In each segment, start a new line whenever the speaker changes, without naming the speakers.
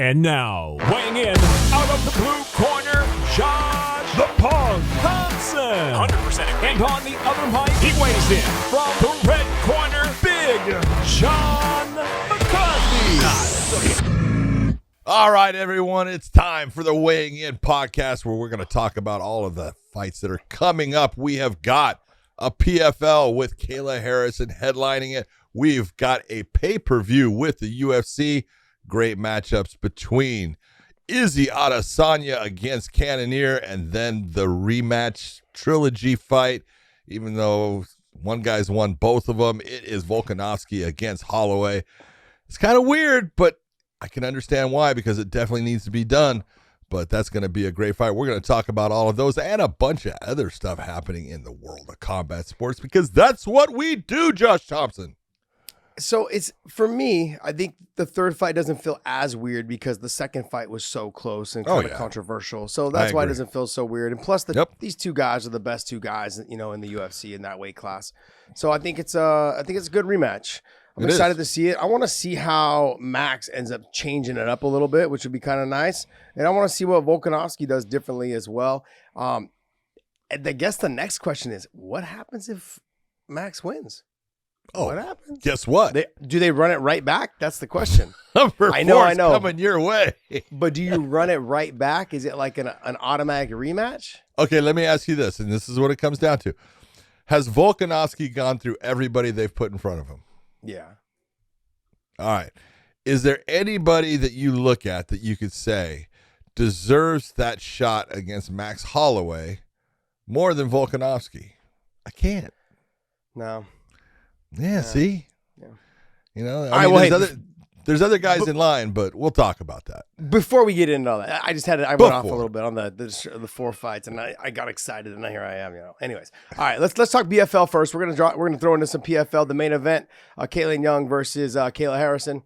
And now, weighing in out of the blue corner, Josh the Punk Thompson. 100% agree. And on the other mic, he weighs in from the red corner, Big Sean McCarthy.
All right, everyone, it's time for the Weighing In podcast where we're going to talk about all of the fights that are coming up. We have got a PFL with Kayla Harrison headlining it. We've got a pay-per-view with the UFC. Great matchups between Izzy Adesanya against Cannonier, and then the rematch trilogy fight. Even though one guy's won both of them, it is Volkanovski against Holloway. It's kind of weird, but I can understand why, because it definitely needs to be done. But that's going to be a great fight. We're going to talk about all of those and a bunch of other stuff happening in the world of combat sports, because that's what we do, Josh Thompson.
So it's, for me, I think the third fight doesn't feel as weird because the second fight was so close and kind of controversial. So that's why it doesn't feel so weird. And plus, these two guys are the best two guys, in the UFC in that weight class. So I think it's a good rematch. I'm excited to see it. I want to see how Max ends up changing it up a little bit, which would be kind of nice. And I want to see what Volkanovski does differently as well. And I guess the next question is, what happens if Max wins?
Oh,
what happens?
Guess what?
Do they run it right back? That's the question.
I know. Coming your way.
But do you run it right back? Is it like an automatic rematch?
Okay, let me ask you this, and this is what it comes down to. Has Volkanovski gone through everybody they've put in front of him?
Yeah.
All right. Is there anybody that you look at that you could say deserves that shot against Max Holloway more than Volkanovski? I can't.
No.
Yeah, see?
Yeah.
There's other guys in line, but we'll talk about that.
Before we get into all that, I went off a little bit on the four fights, and I got excited, and here I am. Anyways, all right, let's talk PFL first. We're gonna throw into some PFL, the main event, Caitlin Young versus Kayla Harrison.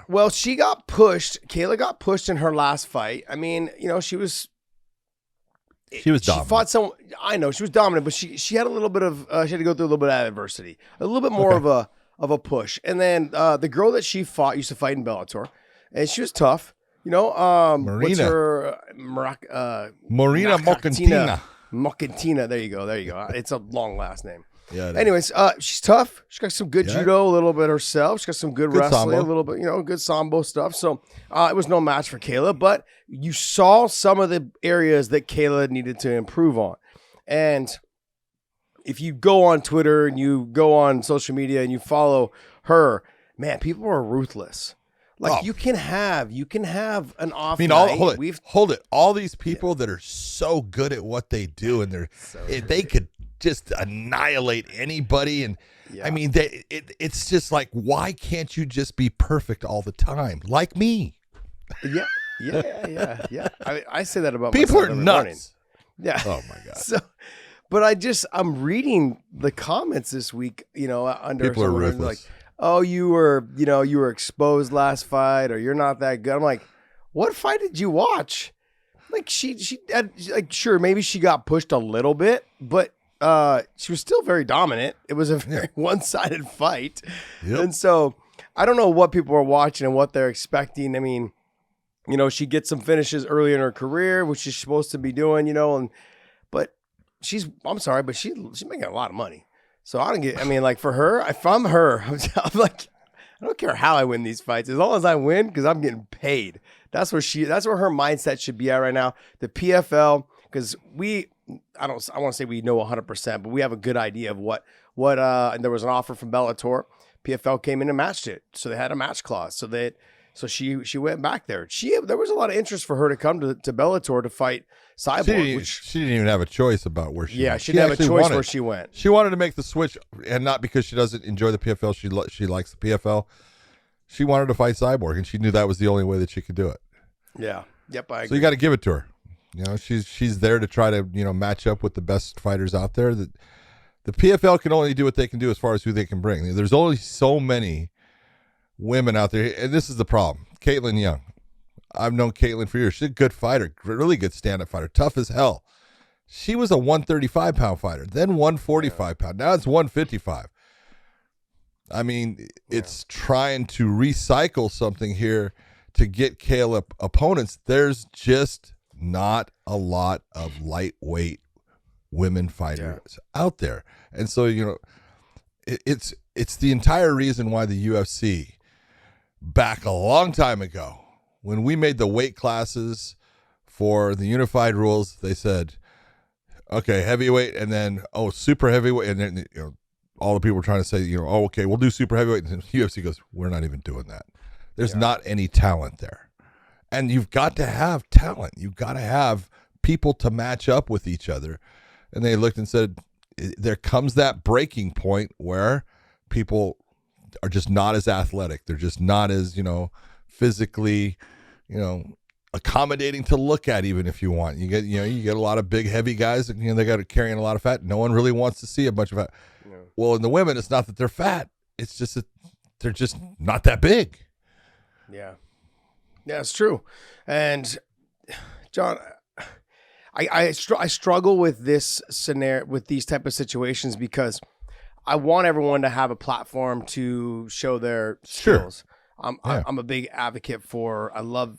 Well, she got pushed. Kayla got pushed in her last fight. I mean, she was dominant. She fought someone. I know she was dominant, but she had a little bit of she had to go through a little bit of adversity, a little bit more of a push. And then the girl that she fought used to fight in Bellator, and she was tough.
Marina.
What's her
Marina Mocantina.
Mocantina. There you go. It's a long last name.
Yeah.
Anyways, she's tough. She's got some good judo, a little bit herself. She's got some good wrestling,
sambo.
a little bit, good sambo stuff. So it was no match for Kayla, but you saw some of the areas that Kayla needed to improve on. And if you go on Twitter and you go on social media and you follow her, man, people are ruthless. Like you can have an off night.
Hold it. All these people that are so good at what they do, and they could just annihilate anybody. And I mean, it's just like, why can't you just be perfect all the time, like me?
Yeah. I say that about
people
myself
are
every
nuts.
morning. Yeah.
Oh my god.
So, but I'm reading the comments this week. Under
people are ruthless.
Like, oh, you were exposed last fight, or you're not that good. I'm like, what fight did you watch? Like she had, like, sure, maybe she got pushed a little bit, but she was still very dominant. It was a very one-sided fight. Yep. And so I don't know what people are watching and what they're expecting. I mean, she gets some finishes early in her career, which she's supposed to be doing, but she's making a lot of money. So I don't get, like for her, if I'm her, I'm like, I don't care how I win these fights, as long as I win, because I'm getting paid. That's where her mindset should be at right now. The PFL, because I want to say we know 100%, but we have a good idea of what and there was an offer from Bellator. PFL came in and matched it. So they had a match clause. So she went back there. There was a lot of interest for her to come to Bellator to fight Cyborg.
She didn't even have a choice about where she went.
She didn't have a choice where she went.
She wanted to make the switch, and not because she doesn't enjoy the PFL. She likes the PFL. She wanted to fight Cyborg, and she knew that was the only way that she could do it.
Yeah. Yep, I agree.
So you got to give it to her. She's there to try to, match up with the best fighters out there. The PFL can only do what they can do as far as who they can bring. There's only so many women out there, and this is the problem. Caitlin Young. I've known Caitlin for years. She's a good fighter, really good stand-up fighter, tough as hell. She was a 135-pound fighter, then 145-pound. Now it's 155. I mean, it's trying to recycle something here to get Kayla opponents. There's just not a lot of lightweight women fighters out there. And so, it's the entire reason why the UFC back a long time ago, when we made the weight classes for the unified rules, they said, okay, heavyweight, and then, super heavyweight. And then, all the people were trying to say, okay, we'll do super heavyweight. And the UFC goes, we're not even doing that. There's not any talent there. And you've got to have talent. You've got to have people to match up with each other. And they looked and said, there comes that breaking point where people are just not as athletic. They're just not as, physically, accommodating to look at, even if you want. You get a lot of big, heavy guys, they got to carrying a lot of fat. No one really wants to see a bunch of fat. Yeah. Well, in the women, it's not that they're fat. It's just that they're just not that big.
Yeah. Yeah, it's true. And John, I struggle with this scenario, with these type of situations, because I want everyone to have a platform to show their skills. I'm a big advocate for, I love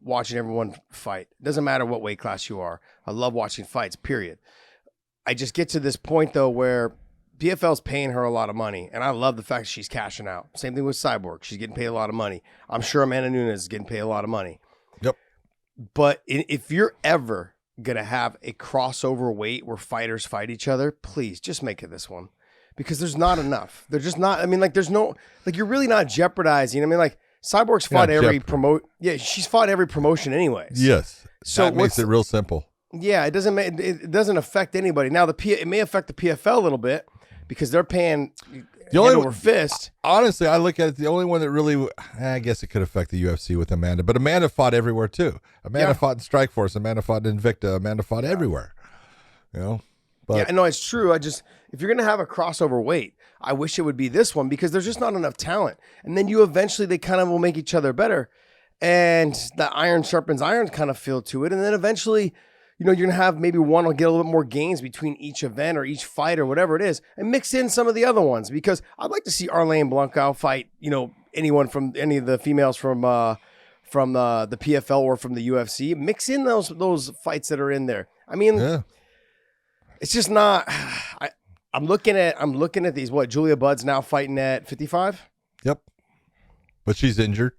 watching everyone fight. It doesn't matter what weight class you are. I love watching fights, period. I just get to this point, though, where PFL's paying her a lot of money, and I love the fact she's cashing out. Same thing with Cyborg. She's getting paid a lot of money. I'm sure Amanda Nunes is getting paid a lot of money.
Yep.
But if you're ever going to have a crossover weight where fighters fight each other, please just make it this one. Because there's not enough. They're just not, there's no, you're really not jeopardizing. Cyborg's fought she's fought every promotion anyways.
Yes. So that makes it real simple.
Yeah, it doesn't affect anybody. Now it may affect the PFL a little bit because they're paying over fist.
Honestly, I look at it, the only one that really, I guess it could affect the UFC with Amanda, but Amanda fought everywhere too. Amanda fought in Strikeforce, Amanda fought in Invicta, Amanda fought everywhere. But
no, it's true. If you're going to have a crossover weight, I wish it would be this one, because there's just not enough talent. And then they kind of will make each other better. And the iron sharpens iron kind of feel to it. And then eventually, you're going to have maybe one will get a little bit more gains between each event or each fight or whatever it is, and mix in some of the other ones, because I'd like to see Arlene Blanco fight, anyone from any of the females from the PFL or from the UFC. Mix in those fights that are in there. It's just not. I'm looking at these. What, Julia Budd's now fighting at 55?
Yep. But she's injured.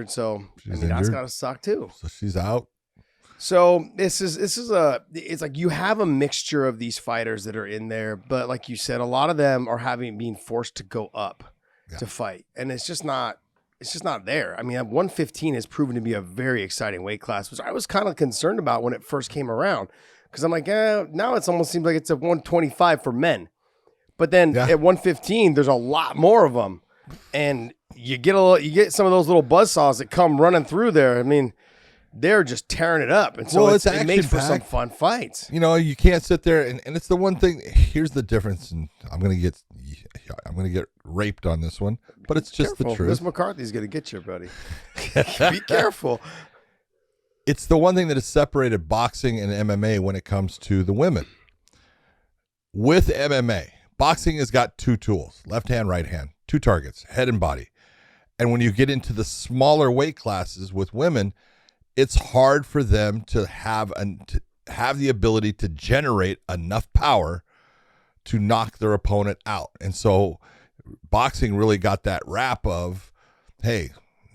So that's gotta suck too.
So she's out.
So it's like you have a mixture of these fighters that are in there, but like you said, a lot of them are being forced to go up to fight, and it's just not there. 115 has proven to be a very exciting weight class, which I was kind of concerned about when it first came around. Because I'm like, now it almost seems like it's a 125 for men. But then at 115, there's a lot more of them. And you get some of those little buzzsaws that come running through there. They're just tearing it up. And so it makes for some fun fights.
You can't sit there and it's the one thing. Here's the difference. And I'm going to get raped on this one, but it's just the truth.
Miss McCarthy's going to get you, buddy. Be careful.
It's the one thing that has separated boxing and MMA when it comes to the women. With MMA, boxing has got two tools, left hand, right hand, two targets, head and body. And when you get into the smaller weight classes with women, it's hard for them to have the ability to generate enough power to knock their opponent out. And so boxing really got that rap of, hey,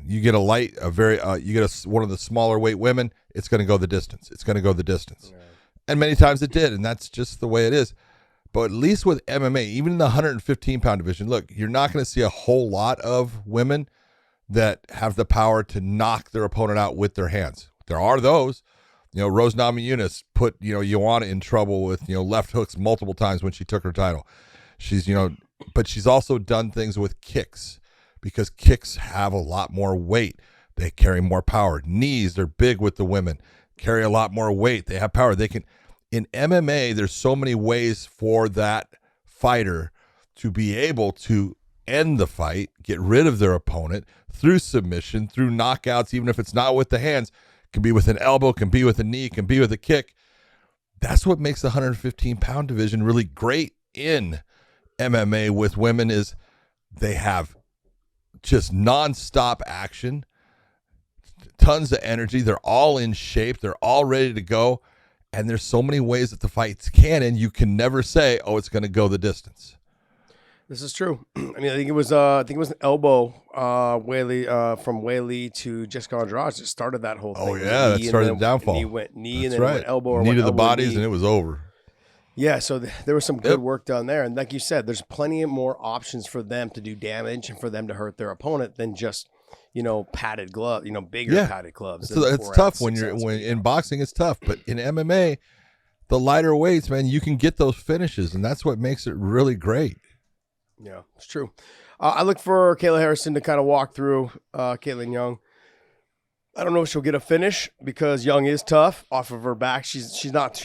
you get one of the smaller weight women, it's going to go the distance. Yeah. And many times it did, and that's just the way it is. But at least with MMA, even in the 115-pound division, look, you're not going to see a whole lot of women that have the power to knock their opponent out with their hands. There are those. Rose Namajunas put, Joanna in trouble with, left hooks multiple times when she took her title. She's, but she's also done things with kicks, because kicks have a lot more weight. They carry more power. Knees, they're big with the women, carry a lot more weight. They have power. In MMA, there's so many ways for that fighter to be able to end the fight, get rid of their opponent through submission, through knockouts, even if it's not with the hands. It can be with an elbow, can be with a knee, can be with a kick. That's what makes the 115-pound division really great in MMA with women is they have just nonstop action, tons of energy. They're all in shape. They're all ready to go. And there's so many ways that the fights can end. You can never say, "Oh, it's going to go the distance."
This is true. I mean, I think it was an elbow, from Whaley to Jessica Andrade. It started that whole thing.
Oh yeah, that started the downfall.
Knee went knee,
That's
and then
right.
it went elbow. Or
knee
went
to the
elbow,
bodies,
knee.
and it was over.
Yeah, so there was some good work done there. And like you said, there's plenty of more options for them to do damage and for them to hurt their opponent than just, padded glove, bigger padded gloves.
It's tough when in boxing, it's tough. But in MMA, the lighter weights, man, you can get those finishes, and that's what makes it really great.
Yeah, it's true. I look for Kayla Harrison to kind of walk through Caitlin Young. I don't know if she'll get a finish because Young is tough off of her back. She's not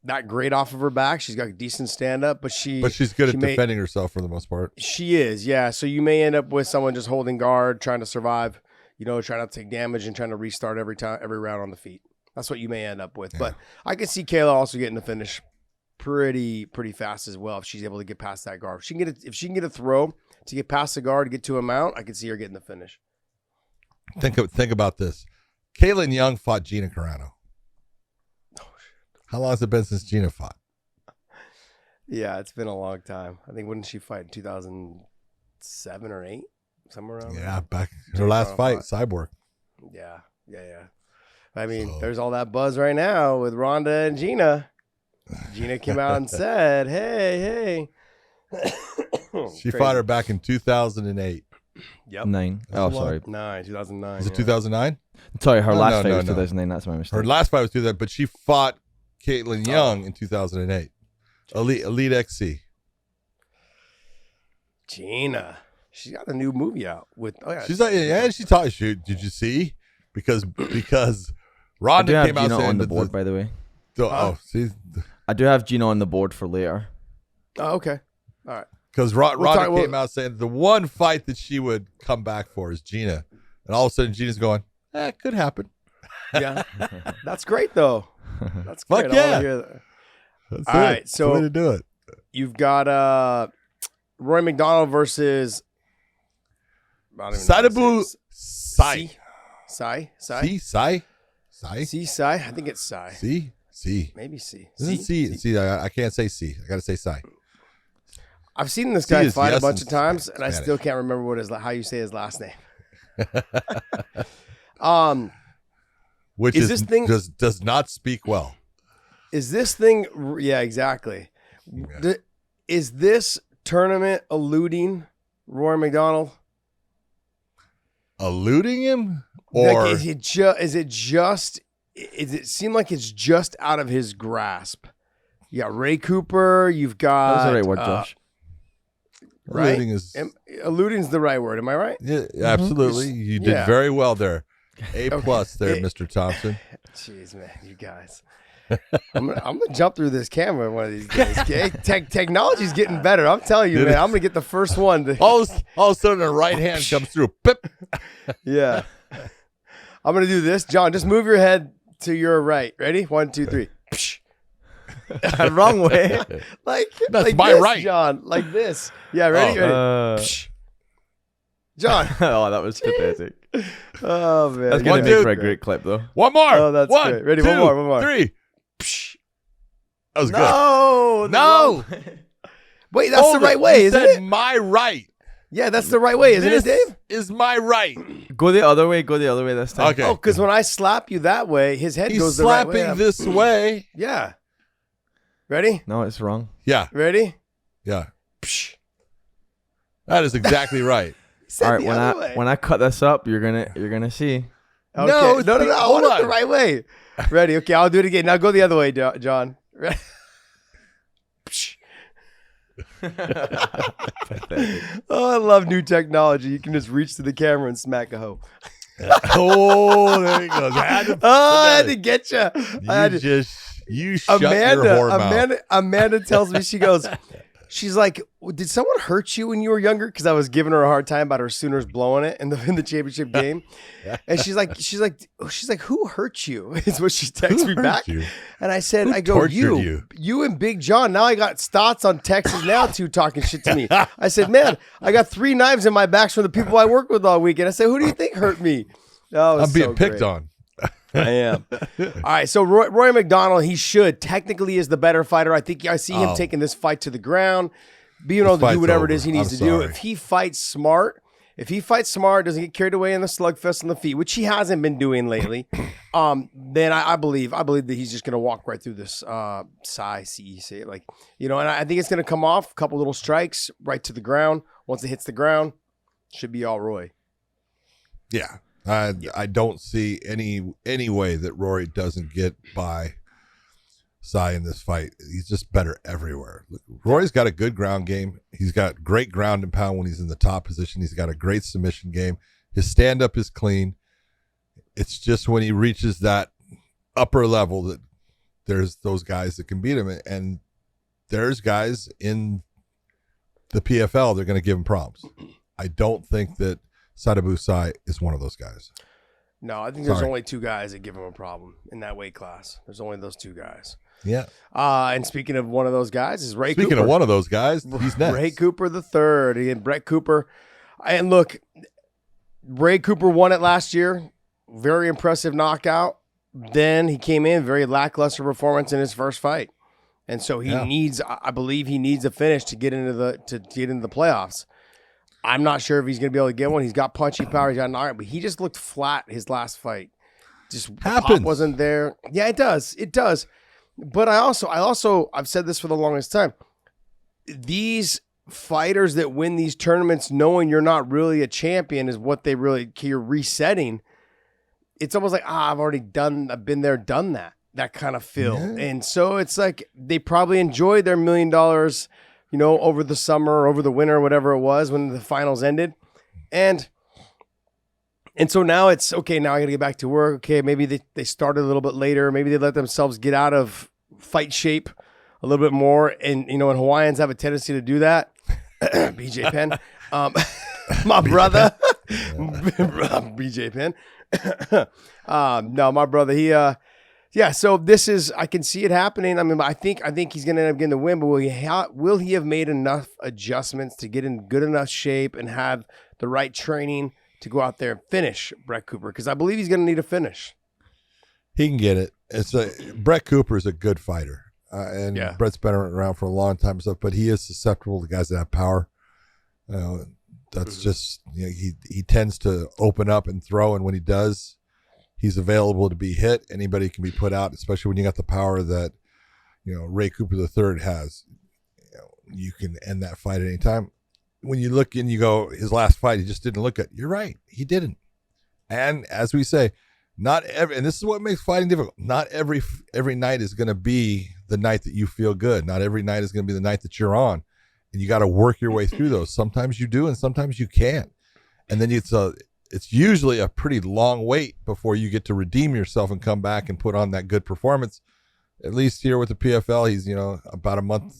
that great off of her back. She's got a decent stand up, but she's good at defending herself for the most part. She is, yeah. So you may end up with someone just holding guard, trying to survive, trying not to take damage and trying to restart every round on the feet. That's what you may end up with. Yeah. But I can see Kayla also getting the finish pretty fast as well if she's able to get past that guard. If she can get a throw to get past the guard to get to a mount, I can see her getting the finish.
Think about this. Caitlin Young fought Gina Carano. How long has it been since Gina fought?
Yeah, it's been a long time. I think, wouldn't she fight in 2007 or 8? Somewhere around there?
Back her last fight, Cyborg.
Yeah. I mean, there's all that buzz right now with Ronda and Gina. Gina came out and said, hey.
She fought her back in 2008.
Yep.
9. Oh, sorry.
2009.
Is it 2009?
Sorry, her last fight was 2009. That's my mistake.
Her last fight was 2009, but she fought Caitlin Young in 2008. Elite XC.
Gina. She's got a new movie out with. Oh yeah.
She's like, she taught. Did you see? Because Ronda came out
Gina
saying
on the board, by the way.
See,
I do have Gina on the board for later.
Oh, okay. All right.
Because Ronda came out saying the one fight that she would come back for is Gina, and all of a sudden Gina's going, it could happen.
Yeah, that's great though. That's great.
Fuck yeah.
Hear that.
That's
all right, so
the way to do it.
You've got Roy McDonald versus
Sadabu Sai.
Sai. I think it's Sai.
C.
Maybe C.
Isn't C? I can't say C. I got to say Sai.
I've seen this guy fight a bunch of times, and
Spanish.
I still can't remember how you say his last name.
Which is this thing does not speak well.
Is this thing? Yeah, exactly. Yeah. Is this tournament eluding Roy McDonald?
Eluding him, or
does it seem like it's just out of his grasp? You got Ray Cooper. You've got.
That's the right word, Josh.
Right? Eluding is the right word. Am I right?
Yeah, absolutely. You did very well there. A+ there, Mr. Thompson.
Jeez, man, you guys. I'm gonna jump through this camera one of these days. Okay? Technology's getting better. I'm telling you, man. I'm gonna get the first one.
All of a sudden, the right hand comes through. Pip.
Yeah. I'm gonna do this, John. Just move your head to your right. Ready? 1, 2, 3.
Wrong way.
That's
like
my
this,
right,
John. Like this. Yeah. Ready? Ready. John.
Oh, that was pathetic.
Oh man.
That's gonna make for a great clip, though.
One more.
Oh, that's great. Ready?
2,
one more.
3. That was good.
No. Wait, that's the right way, isn't it?
My right.
Yeah, that's the right way, isn't it, Dave?
Is my right.
Go the other way this time.
Okay.
Oh, because when I slap you that way, his head goes the right way.
He's slapping this way.
Yeah. Ready?
No, it's wrong.
Yeah.
Ready?
Yeah. That is exactly right.
All right, when I cut this up, you're gonna see.
Okay. No. I want it the right way. Ready? Okay, I'll do it again. Now go the other way, John. Ready? Oh, I love new technology. You can just reach to the camera and smack a hoe.
Oh, there he goes. I
had to get you.
You shut your whore mouth.
Amanda tells me, she's like, did someone hurt you when you were younger? Because I was giving her a hard time about her Sooners blowing it in the championship game. And she's like, who hurt you? Is what she texts me back. You? And I said, you and Big John. Now I got Stotts on Texas now too talking shit to me. I said, man, I got 3 knives in my backs from the people I work with all weekend. I said, who do you think hurt me? Oh,
I'm being picked on.
I am. All right, so Roy McDonald, he technically is the better fighter. I think I see him taking this fight to the ground, being able to do whatever it is he needs to do. If he fights smart, doesn't get carried away in the slugfest on the feet, which he hasn't been doing lately, then I believe that he's just gonna walk right through this and I think it's gonna come off a couple little strikes right to the ground. Once it hits the ground, should be all Roy.
Yeah. I don't see any way that Rory doesn't get by Sai in this fight. He's just better everywhere. Rory's got a good ground game. He's got great ground and pound when he's in the top position. He's got a great submission game. His stand-up is clean. It's just when he reaches that upper level that there's those guys that can beat him. And there's guys in the PFL, they're going to give him problems. I don't think that Sadabu Sai is one of those guys.
No, I think there's only 2 guys that give him a problem in that weight class. There's only those 2 guys.
Yeah.
And speaking of one of those guys is Ray Cooper.
Speaking of one of those guys, he's next.
Ray Cooper III and Brett Cooper. And look, Ray Cooper won it last year. Very impressive knockout. Then he came in, very lackluster performance in his first fight. And so I believe he needs a finish to get into the playoffs. I'm not sure if he's going to be able to get one. He's got punchy power. He's got an iron, but he just looked flat his last fight. Just
happens.
Pop wasn't there. Yeah, it does. It does. But I've said this for the longest time. These fighters that win these tournaments, knowing you're not really a champion, is what you're resetting. It's almost like, I've been there, done that kind of feel. Yeah. And so it's like they probably enjoyed their $1 million, over the summer, or over the winter, whatever it was when the finals ended. And so now it's, okay, now I got to get back to work. Okay, maybe they started a little bit later. Maybe they let themselves get out of fight shape a little bit more. And, and Hawaiians have a tendency to do that. BJ Penn. My brother. BJ Penn. No, my brother, he... Yeah, so I can see it happening. I mean, I think he's going to end up getting the win, but will he have made enough adjustments to get in good enough shape and have the right training to go out there and finish Brett Cooper? Because I believe he's going to need a finish.
He can get it. Brett Cooper is a good fighter, and Brett's been around for a long time and stuff, but he is susceptible to guys that have power. That's just, he tends to open up and throw, and when he does, he's available to be hit. Anybody can be put out, especially when you got the power that, Ray Cooper III has. You can end that fight at any time. When you look and you go, his last fight, he just didn't look good. You're right. He didn't. And as we say, and this is what makes fighting difficult. Not every night is going to be the night that you feel good. Not every night is going to be the night that you're on. And you got to work your way through those. Sometimes you do, and sometimes you can't. And then it's usually a pretty long wait before you get to redeem yourself and come back and put on that good performance. At least here with the PFL, he's, about a month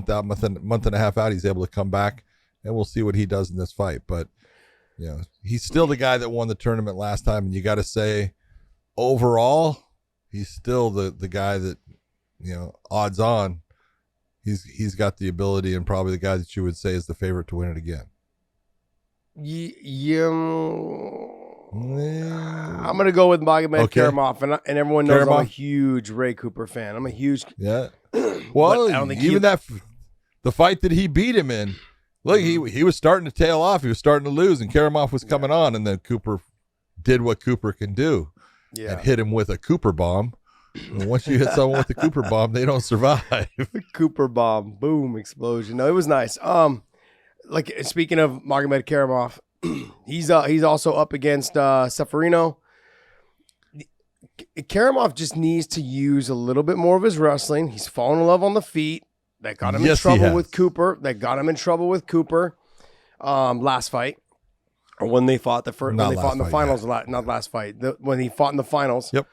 and a half out, he's able to come back, and we'll see what he does in this fight. But, he's still the guy that won the tournament last time. And you got to say, overall, he's still the guy that, odds on, he's got the ability, and probably the guy that you would say is the favorite to win it again.
I'm going to go with Magomed Karamov, and everyone knows I'm a huge Ray Cooper fan. I'm a huge...
Yeah. Well, I don't think the fight that he beat him in, look, he was starting to tail off. He was starting to lose, and Karamov was coming on, and then Cooper did what Cooper can do and hit him with a Cooper bomb. And once you hit someone with a Cooper bomb, they don't survive.
Cooper bomb. Boom. Explosion. No, it was nice. Speaking of Magomed Karamov, he's also up against Ceferino. Karamov just needs to use a little bit more of his wrestling. He's fallen in love on the feet. That got him in trouble with Cooper. Last fight, or when they fought when they fought in the finals. Not last fight. When he fought in the finals.
Yep.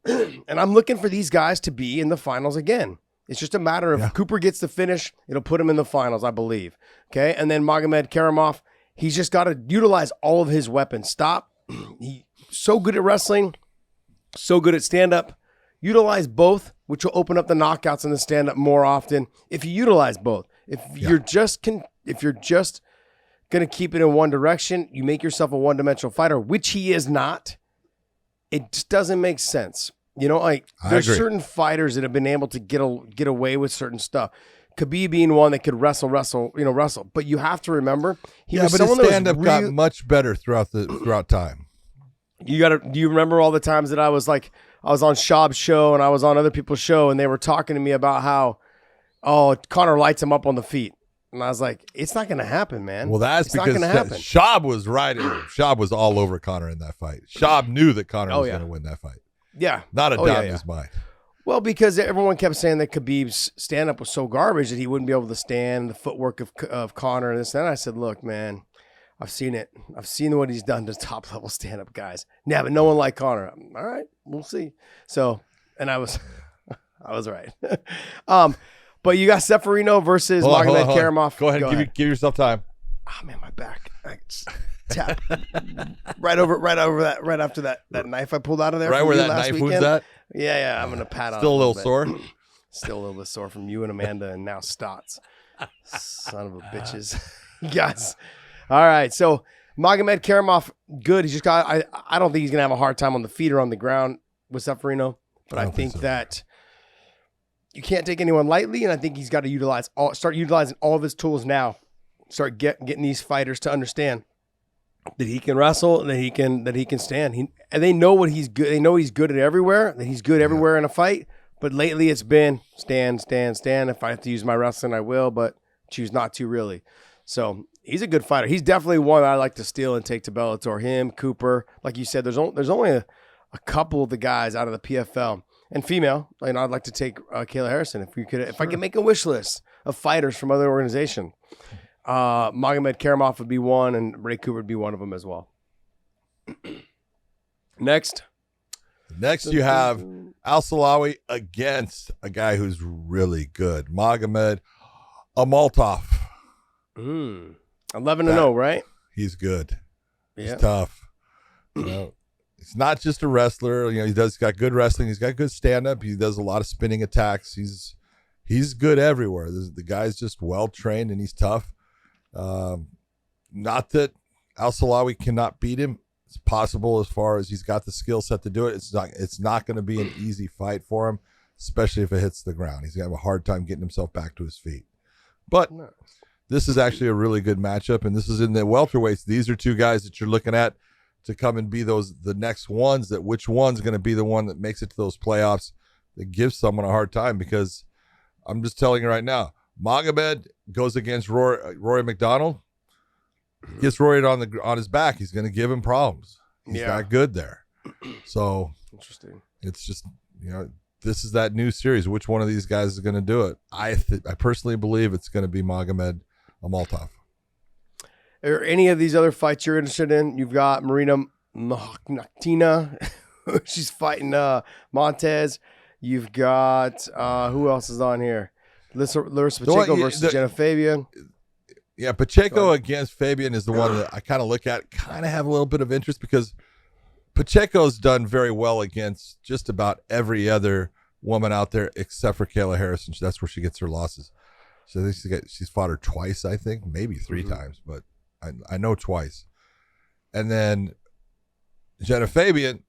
And I'm looking for these guys to be in the finals again. It's just a matter of Cooper gets the finish, it'll put him in the finals, I believe. Okay, and then Magomed Karamov, he's just got to utilize all of his weapons. He's so good at wrestling, so good at stand-up. Utilize both, which will open up the knockouts and the stand-up more often if you utilize both. If you're just going to keep it in one direction, you make yourself a one-dimensional fighter, which he is not. It just doesn't make sense. You know, like there's certain fighters that have been able to get away with certain stuff. Khabib being one that could wrestle. But you have to remember,
his stand-up got much better throughout time.
Do you remember all the times that I was on Schaub's show and I was on other people's show and they were talking to me about how, Conor lights him up on the feet. And I was like, it's not going to happen, man.
Well, that's because Schaub was riding him. Schaub was all over Conor in that fight. Schaub knew that Conor was going to win that fight.
Yeah.
Not a doubt in his mind.
Well, because everyone kept saying that Khabib's stand-up was so garbage that he wouldn't be able to stand the footwork of Conor and this and that. I said, look, man, I've seen it. I've seen what he's done to top-level stand-up guys. Yeah, but no one like Conor. All right, we'll see. So, and I was right. But you got Ceferino versus Magomed Karamov.
Go ahead. Give yourself time.
Oh, man, my back. I just tap right over that. Right after that knife I pulled out of there.
Right where that knife was at.
Yeah. I'm gonna pat on.
Still a little sore.
Still a little bit sore from you and Amanda, and now Stotts. Son of a bitches, guys. All right, so Magomed Karamov, good. He's just got. I don't think he's gonna have a hard time on the feet or on the ground with Ceferino, but I think that you can't take anyone lightly, and I think he's got to start utilizing all of his tools now. Start getting these fighters to understand that he can wrestle and that he can stand. And they know what he's good. They know he's good at everywhere. That he's good everywhere in a fight. But lately it's been stand. If I have to use my wrestling, I will, but choose not to really. So he's a good fighter. He's definitely one I like to steal and take to Bellator. Him, Cooper, like you said, there's only a couple of the guys out of the PFL and female. And I'd like to take Kayla Harrison if I could make a wish list of fighters from other organizations. Magomed Karamov would be one, and Ray Cooper would be one of them as well. Next,
you have Al-Salawi against a guy who's really good, Magomed Amaltov.
11-0, right?
He's good. He's tough. He's not just a wrestler. He's got good wrestling. He's got good stand-up. He does a lot of spinning attacks. He's good everywhere. The guy's just well trained and he's tough. Not that Al-Salawi cannot beat him. It's possible as far as he's got the skill set to do it. It's not going to be an easy fight for him, especially if it hits the ground. He's going to have a hard time getting himself back to his feet. But this is actually a really good matchup, and this is in the welterweights. These are two guys that you're looking at to come and be the next ones. That which one's going to be the one that makes it to those playoffs that gives someone a hard time? Because I'm just telling you right now, Magomed goes against Rory McDonald, gets Rory on his back. He's going to give him problems. He's not good there. So
interesting.
It's just, this is that new series. Which one of these guys is going to do it? I personally believe it's going to be Magomed Amaltov.
Are any of these other fights you're interested in? You've got Marina Naktina. She's fighting Montez. You've got who else is on here? Larissa Pacheco versus Jenna Fabian.
Yeah, Pacheco against Fabian is the one that I kind of look at, kind of have a little bit of interest because Pacheco's done very well against just about every other woman out there except for Kayla Harrison. That's where she gets her losses. So I think she's fought her twice, I think, maybe three times, but I know twice. And then Jenna Fabian,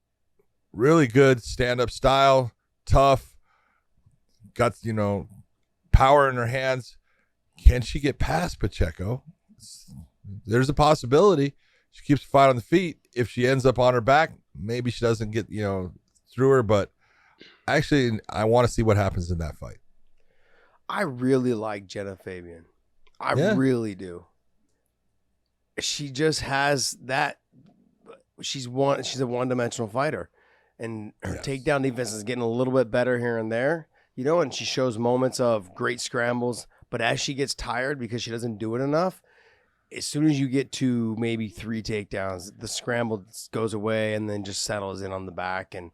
really good stand-up style, tough, got, power in her hands. Can she get past Pacheco? There's a possibility. She keeps the fight on the feet. If she ends up on her back, maybe she doesn't get, through her. But actually, I want to see what happens in that fight.
I really like Jenna Fabian. I really do. She just has that. She's a one-dimensional fighter. And her takedown defense is getting a little bit better here and there. And she shows moments of great scrambles. But as she gets tired because she doesn't do it enough, as soon as you get to maybe 3 takedowns, the scramble goes away and then just settles in on the back. And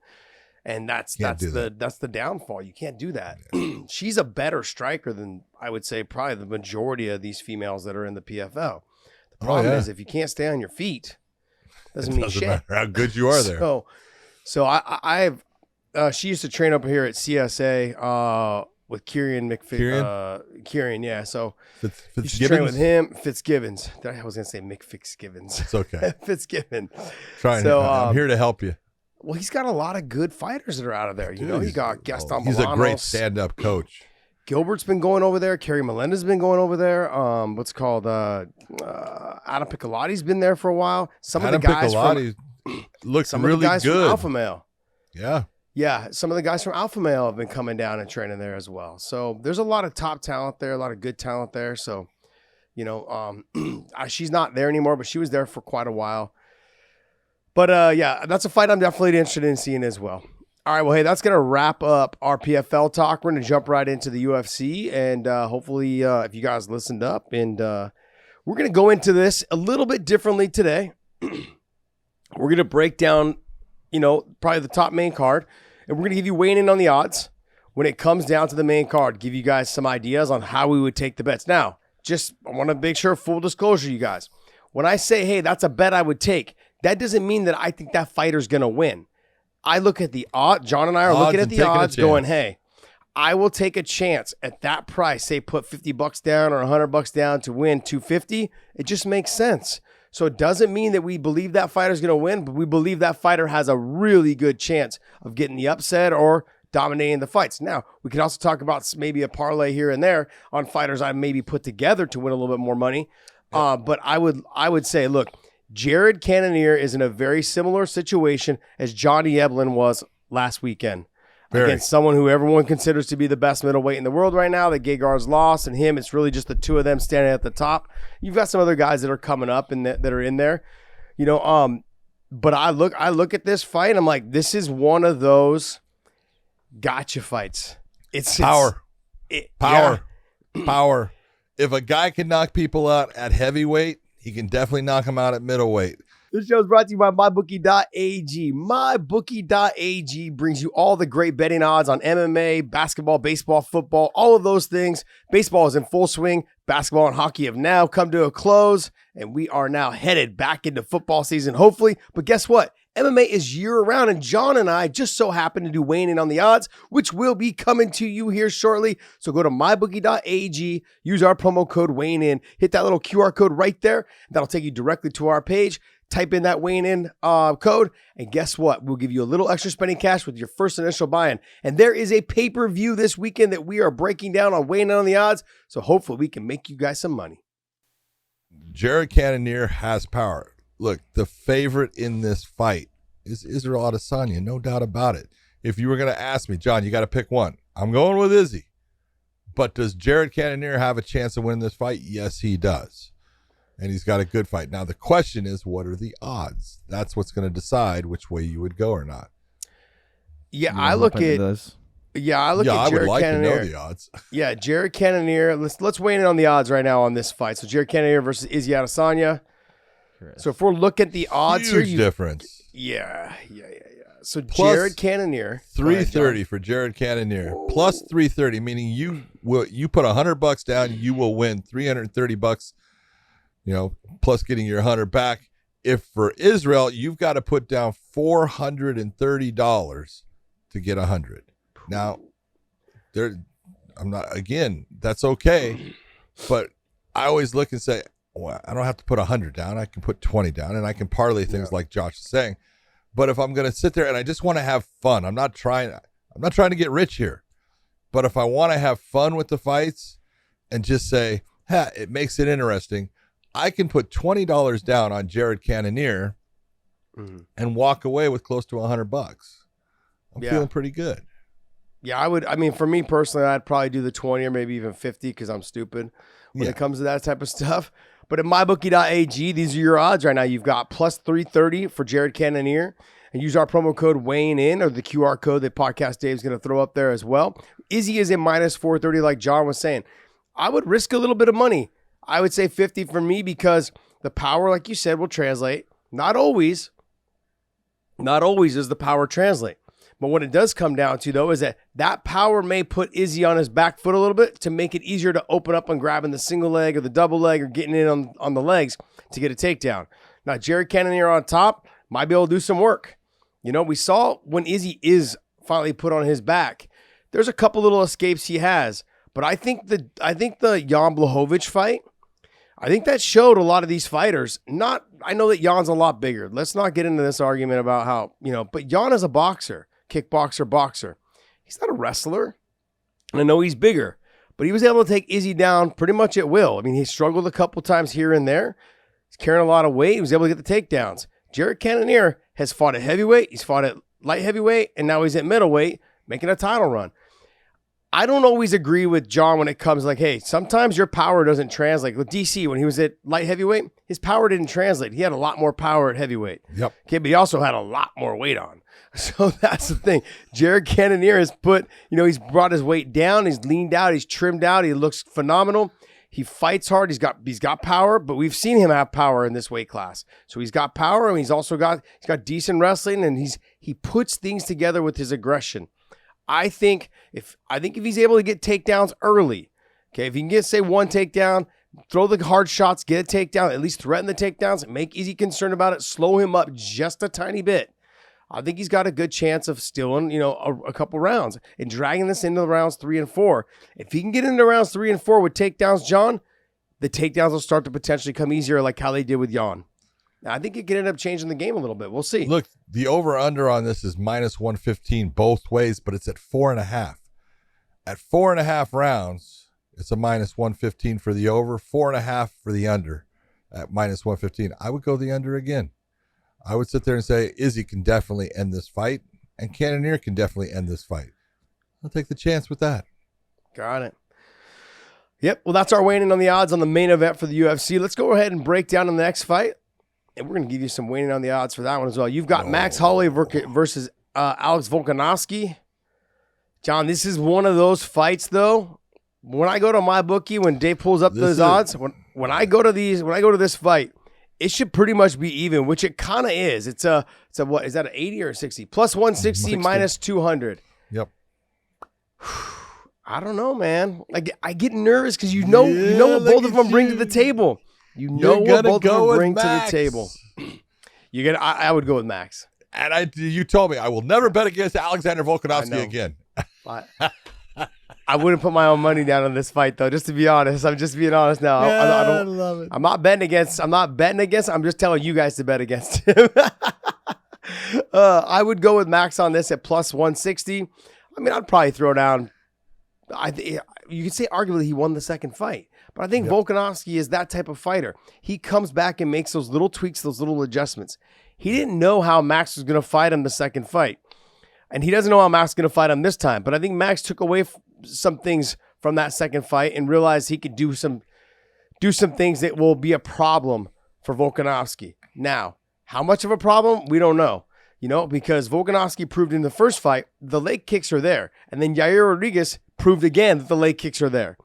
And that's
Can't do that.
that's the downfall. You can't do that. She's a better striker than I would say probably the majority of these females that are in the PFL. The problem is if you can't stay on your feet, doesn't mean shit.
Matter how good you are there.
So she used to train up here at CSA with Kieran Kieran, yeah. So used to train with him, Fitzgibbons. I was gonna say Fitzgibbons.
It's okay.
Fitzgibbon.
I'm here to help you.
Well, he's got a lot of good fighters that are out of there. You know, he got Gaston
He's
Bolanos.
a great stand-up coach.
Gilbert's been going over there. Kerry Melendez's been going over there. Adam Piccolotti's been there for a while. Some of the guys
looks really good.
From Alpha Male.
Yeah.
Yeah, some of the guys from Alpha Male have been coming down and training there as well. So there's a lot of top talent there, a lot of good talent there. So, you know, she's not there anymore, but she was there for quite a while. But, yeah, that's a fight I'm definitely interested in seeing as well. All right, well, hey, that's going to wrap up our PFL talk. We're going to jump right into the UFC, and hopefully if you guys listened up, and we're going to go into this a little bit differently today. We're going to break down, you know, probably the top main card, and we're going to give you weighing in on the odds when it comes down to the main card, give you guys some ideas on how we would take the bets. Now, I want to make sure, full disclosure, you guys, when I say, hey, that's a bet I would take, that doesn't mean that I think that fighter's going to win. I look at the odds. John and I are looking at the odds going, hey, I will take a chance at that price. Say put $50 down or $100 down to win $250. It just makes sense. So it doesn't mean that we believe that fighter's going to win, but we believe that fighter has a really good chance of getting the upset or dominating the fights. Now, we can also talk about maybe a parlay here and there on fighters I maybe put together to win a little bit more money. But I would say, look, Jared Cannonier is in a very similar situation as Johnny Eblen was last weekend. Against someone who everyone considers to be the best middleweight in the world right now. That Gegard's lost, and him, it's really just the two of them standing at the top. You've got some other guys that are coming up and that are in there, you know. But I look at this fight, and I'm like, this is one of those gotcha fights. It's
power.
Power.
If a guy can knock people out at heavyweight, he can definitely knock them out at middleweight.
This show is brought to you by MyBookie.ag. MyBookie.ag brings you all the great betting odds on MMA, basketball, baseball, football, all of those things. Baseball is in full swing. Basketball and hockey have now come to a close, and we are now headed back into football season, hopefully. But guess what? MMA is year-round, and John and I just so happen to do weighing in on the odds, which will be coming to you here shortly. So go to mybookie.ag, use our promo code weighing in, hit that little QR code right there. That'll take you directly to our page. Type in that weighing in code, and guess what? We'll give you a little extra spending cash with your first initial buy-in. And there is a pay-per-view this weekend that we are breaking down on weighing in on the odds, so hopefully we can make you guys some money.
Jared Cannonier has power. Look, the favorite in this fight is Israel Adesanya, no doubt about it. If you were going to ask me, John, you got to pick one. I'm going with Izzy. But does Jared Cannonier have a chance of winning this fight? Yes, he does. And he's got a good fight. Now, the question is, what are the odds? That's what's going to decide which way you would go or not.
Yeah, I look at Jared
I would like
Cannonier.
to know the odds.
Yeah, Jared Cannonier. Let's weigh in on the odds right now on this fight. So Jared Cannonier versus Izzy Adesanya. So if we're looking at the odds
Huge
here,
difference.
Yeah. So
Plus
Jared Cannonier,
330 for Jared Cannonier, plus 330, meaning you put $100 down, you will win $330. You know, plus getting your 100 back. If for Israel, you've got to put down $430 to get 100. Now, that's okay, but I always look and say, well, I don't have to put 100 down. I can put 20 down, and I can parlay things like Josh is saying. But if I'm going to sit there and I just want to have fun, I'm not trying to get rich here. But if I want to have fun with the fights and just say, it makes it interesting, I can put $20 down on Jared Cannonier and walk away with close to $100. I'm feeling pretty good.
Yeah, I would. I mean, for me personally, I'd probably do the 20 or maybe even 50 because I'm stupid when it comes to that type of stuff. But at mybookie.ag, these are your odds right now. You've got plus 330 for Jared Cannonier. And use our promo code weighing in, or the QR code that Podcast Dave's going to throw up there as well. Izzy is in minus 430 like John was saying. I would risk a little bit of money. I would say 50 for me because the power, like you said, will translate. Not always does the power translate. But what it does come down to, though, is that power may put Izzy on his back foot a little bit to make it easier to open up and grabbing the single leg or the double leg or getting in on the legs to get a takedown. Now, Jared Cannonier on top might be able to do some work. You know, we saw when Izzy is finally put on his back, there's a couple little escapes he has. But I think the Jan Blachowicz fight, I think that showed a lot of these fighters. I know that Jan's a lot bigger. Let's not get into this argument about how, but Jan is a boxer, kickboxer, boxer. He's not a wrestler. And I know he's bigger, but he was able to take Izzy down pretty much at will. I mean, he struggled a couple times here and there. He's carrying a lot of weight. He was able to get the takedowns. Jared Cannonier has fought at heavyweight. He's fought at light heavyweight, and now he's at middleweight making a title run. I don't always agree with John when it comes like, hey, sometimes your power doesn't translate. With DC, when he was at light heavyweight, his power didn't translate. He had a lot more power at heavyweight.
Yep.
Okay, but he also had a lot more weight on. So that's the thing. Jared Cannonier has he's brought his weight down. He's leaned out. He's trimmed out. He looks phenomenal. He fights hard. He's got power, but we've seen him have power in this weight class. So he's got power, and he's got decent wrestling, and he puts things together with his aggression. I think if he's able to get takedowns early, okay, if he can get, say, one takedown, throw the hard shots, get a takedown, at least threaten the takedowns, make Izzy concerned about it, slow him up just a tiny bit, I think he's got a good chance of stealing, a couple rounds and dragging this into the rounds 3 and 4. If he can get into rounds 3 and 4 with takedowns, John, the takedowns will start to potentially come easier like how they did with Jan. Now, I think it could end up changing the game a little bit. We'll see.
Look, the over-under on this is minus 115 both ways, but it's at 4.5. At 4.5 rounds, it's a minus 115 for the over, 4.5 for the under at minus 115. I would go the under again. I would sit there and say Izzy can definitely end this fight, and Cannonier can definitely end this fight. I'll take the chance with that.
Got it. Yep. Well, that's our weighing in on the odds on the main event for the UFC. Let's go ahead and break down the next fight, and we're going to give you some weighing on the odds for that one as well. You've got Max Holloway versus Alex Volkanovski. John, this is one of those fights, though. When I go to my bookie, when Dave pulls up those odds, when I go to this fight, it should pretty much be even, which it kind of is. It's a what is that, an 80 or a 60? Plus 160, minus 200.
Yep.
I don't know, man. I get nervous because you know what both of them bring to the table. You know what both of them bring to the table. I would go with Max.
And you told me I will never bet against Alexander Volkanovski again.
I wouldn't put my own money down on this fight, though. Just to be honest, I'm just being honest now. I love it. I'm not betting against. I'm just telling you guys to bet against him. I would go with Max on this at plus 160. I mean, I'd probably throw down. You could say arguably he won the second fight, but I think Volkanovski is that type of fighter. He comes back and makes those little tweaks, those little adjustments. He didn't know how Max was going to fight him the second fight, and he doesn't know how Max is going to fight him this time. But I think Max took away some things from that second fight and realized he could do some things that will be a problem for Volkanovski. Now, how much of a problem? We don't know. Because Volkanovski proved in the first fight, the leg kicks are there. And then Yair Rodriguez proved again that the leg kicks are there.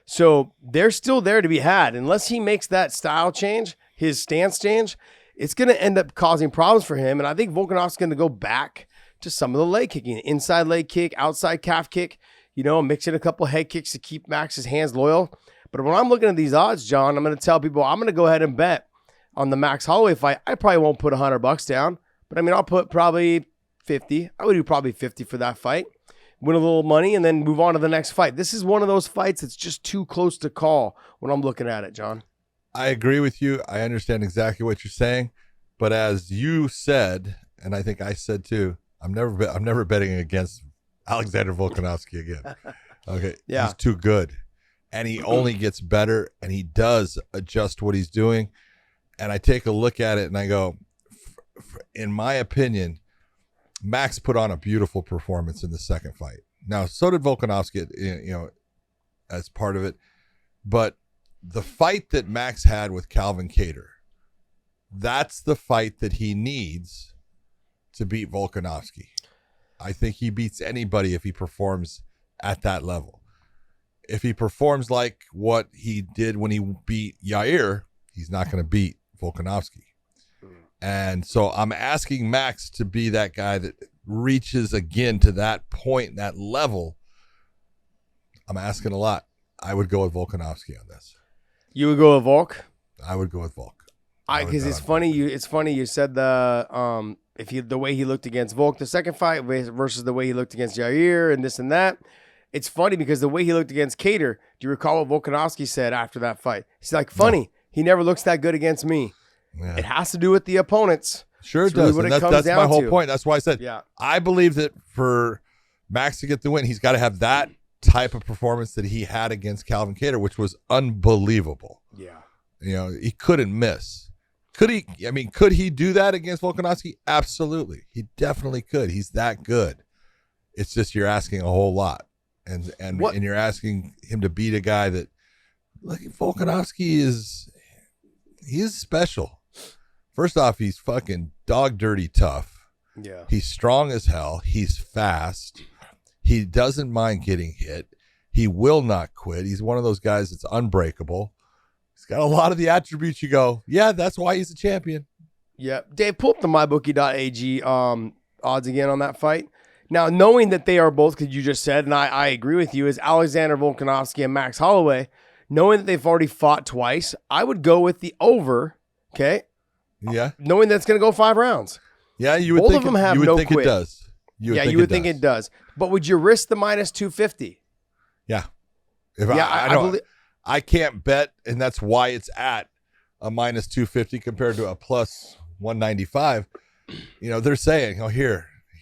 So they're still there to be had. Unless he makes that style change, his stance change, it's going to end up causing problems for him. And I think Volkanovski's going to go back to some of the leg kicking. Inside leg kick, outside calf kick, mix in a couple head kicks to keep Max's hands loyal. But when I'm looking at these odds, John, I'm going to tell people I'm going to go ahead and bet on the Max Holloway fight. I probably won't put $100 down. But I mean, I'll put probably 50. I would do probably 50 for that fight. Win a little money and then move on to the next fight. This is one of those fights that's just too close to call when I'm looking at it, John.
I agree with you. I understand exactly what you're saying. But as you said, and I think I said too, I'm never betting against Alexander Volkanovski again. Okay.
Yeah.
He's too good. And he only gets better, and he does adjust what he's doing. And I take a look at it and I go, in my opinion, Max put on a beautiful performance in the second fight. Now, so did Volkanovski, as part of it. But the fight that Max had with Calvin Kattar, that's the fight that he needs to beat Volkanovski. I think he beats anybody if he performs at that level. If he performs like what he did when he beat Yair, he's not going to beat Volkanovski. And so I'm asking Max to be that guy reaches again to that point, that level, I'm asking a lot. I would go with Volkanovski on this.
You would go with Volk?
I would go with Volk.
Because it's funny you said the the way he looked against Volk the second fight versus the way he looked against Jair and this and that. It's funny because the way he looked against Kattar, do you recall what Volkanovski said after that fight? He's like, funny, he never looks that good against me. Yeah. It has to do with the opponents.
Sure it does. And that's my whole point. That's why I said, I believe that for Max to get the win, he's got to have that type of performance that he had against Calvin Kattar, which was unbelievable.
Yeah.
You know, he couldn't miss. Could he? I mean, could he do that against Volkanovski? Absolutely. He definitely could. He's that good. It's just you're asking a whole lot. And you're asking him to beat a guy that, look, Volkanovski is special. First off, he's fucking dog dirty tough.
Yeah.
He's strong as hell. He's fast. He doesn't mind getting hit. He will not quit. He's one of those guys that's unbreakable. He's got a lot of the attributes you go, yeah, that's why he's a champion.
Yeah. Dave, pull up the mybookie.ag odds again on that fight. Now, knowing that they are both, because you just said, and I agree with you, is Alexander Volkanovski and Max Holloway, knowing that they've already fought twice, I would go with the over, okay?
Yeah.
Knowing that it's going to go 5 rounds.
Yeah, you would
both
think
of them have no quit.
It does. You would think it does.
But would you risk the minus 250?
Yeah. I can't bet, and that's why it's at a minus 250 compared to a plus 195. You know, they're saying,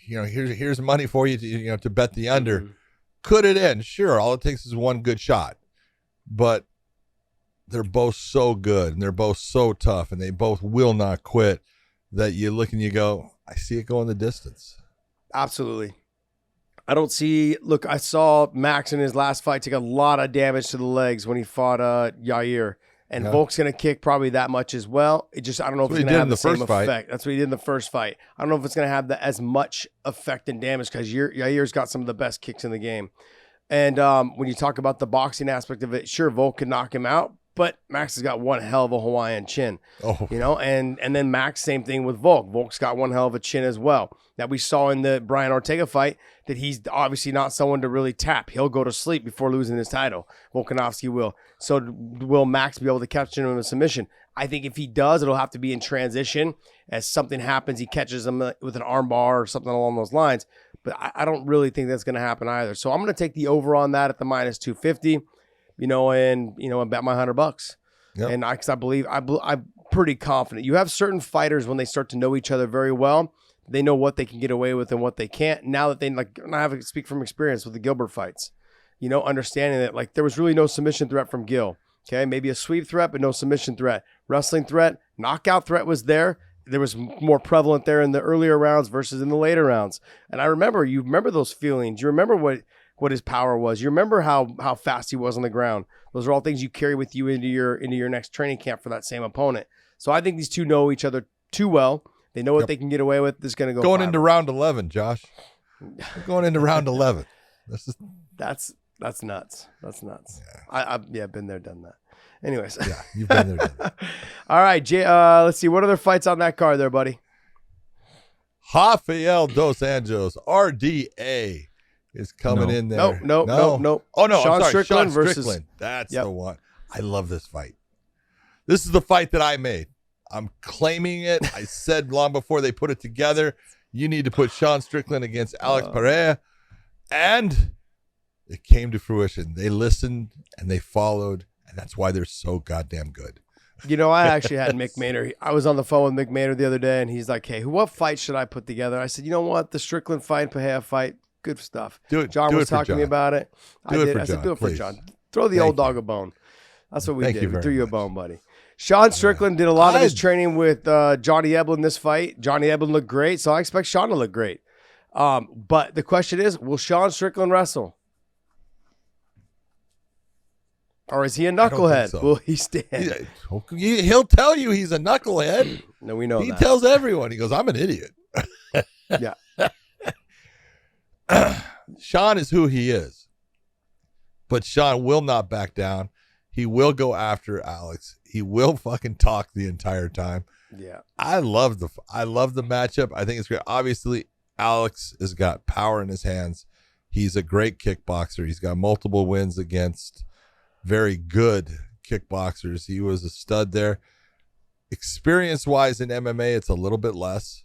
here's money for you to bet the under. Mm-hmm. Could it end? Sure. All it takes is one good shot. But they're both so good and they're both so tough and they both will not quit that you look and you go, I see it go in the distance.
Absolutely. I saw Max in his last fight take a lot of damage to the legs when he fought Yair. And Volk's going to kick probably that much as well. I don't know if it's going to have the same effect. That's what he did in the first fight. I don't know if it's going to have as much effect and damage because Yair's got some of the best kicks in the game. And when you talk about the boxing aspect of it, sure, Volk could knock him out, but Max has got one hell of a Hawaiian chin. Oh. And then Max, same thing with Volk. Volk's got one hell of a chin as well. That we saw in the Brian Ortega fight, that he's obviously not someone to really tap. He'll go to sleep before losing his title. Volkanovski will. So will Max be able to catch him in a submission? I think if he does, it'll have to be in transition. As something happens, he catches him with an arm bar or something along those lines. But I don't really think that's going to happen either. So I'm going to take the over on that at the minus 250, and bet my $100. Yep. And I believe I'm pretty confident. You have certain fighters when they start to know each other very well. They know what they can get away with and what they can't. Now that I have to speak from experience with the Gilbert fights, understanding that there was really no submission threat from Gil. Okay, maybe a sweep threat, but no submission threat. Wrestling threat, knockout threat was there. There was more prevalent there in the earlier rounds versus in the later rounds. And you remember those feelings. You remember what his power was. You remember how fast he was on the ground. Those are all things you carry with you into your next training camp for that same opponent. So I think these two know each other too well. They know what they can get away with. This is going to go
going into round 11, Josh. We're going into round 11.
That's nuts. That's nuts. Yeah. I've been there, done that. Anyways.
Yeah, you've been there, done that.
All right, Jay. Let's see. What other fights on that card there, buddy?
Rafael Dos Anjos, RDA, is coming in there.
No.
Oh, no.
Sean
I'm sorry.
Strickland
Sean
versus.
Strickland. That's the one. I love this fight. This is the fight that I made. I'm claiming it. I said long before they put it together, you need to put Sean Strickland against Alex Pereira. And it came to fruition. They listened and they followed, and that's why they're so goddamn good.
I actually had Mick Maynard. I was on the phone with Mick Maynard the other day, and he's like, hey, what fight should I put together? I said, you know what? The Strickland fight, Pereira fight, good stuff.
Do it.
John was talking to me about it.
I said,
do it for John. Throw the old dog a bone. That's what we did. We threw you a bone, buddy. Sean Strickland did a lot of his training with Johnny Eblen this fight. Johnny Eblen looked great, so I expect Sean to look great. But the question is, will Sean Strickland wrestle? Or is he a knucklehead? So. Will he stand?
He'll tell you he's a knucklehead.
No, we know
he tells everyone. He goes, I'm an idiot.
Yeah.
Sean is who he is. But Sean will not back down. He will go after Alex. He will fucking talk the entire time.
Yeah.
I love the matchup. I think it's great. Obviously, Alex has got power in his hands. He's a great kickboxer. He's got multiple wins against very good kickboxers. He was a stud there. Experience-wise in MMA, it's a little bit less.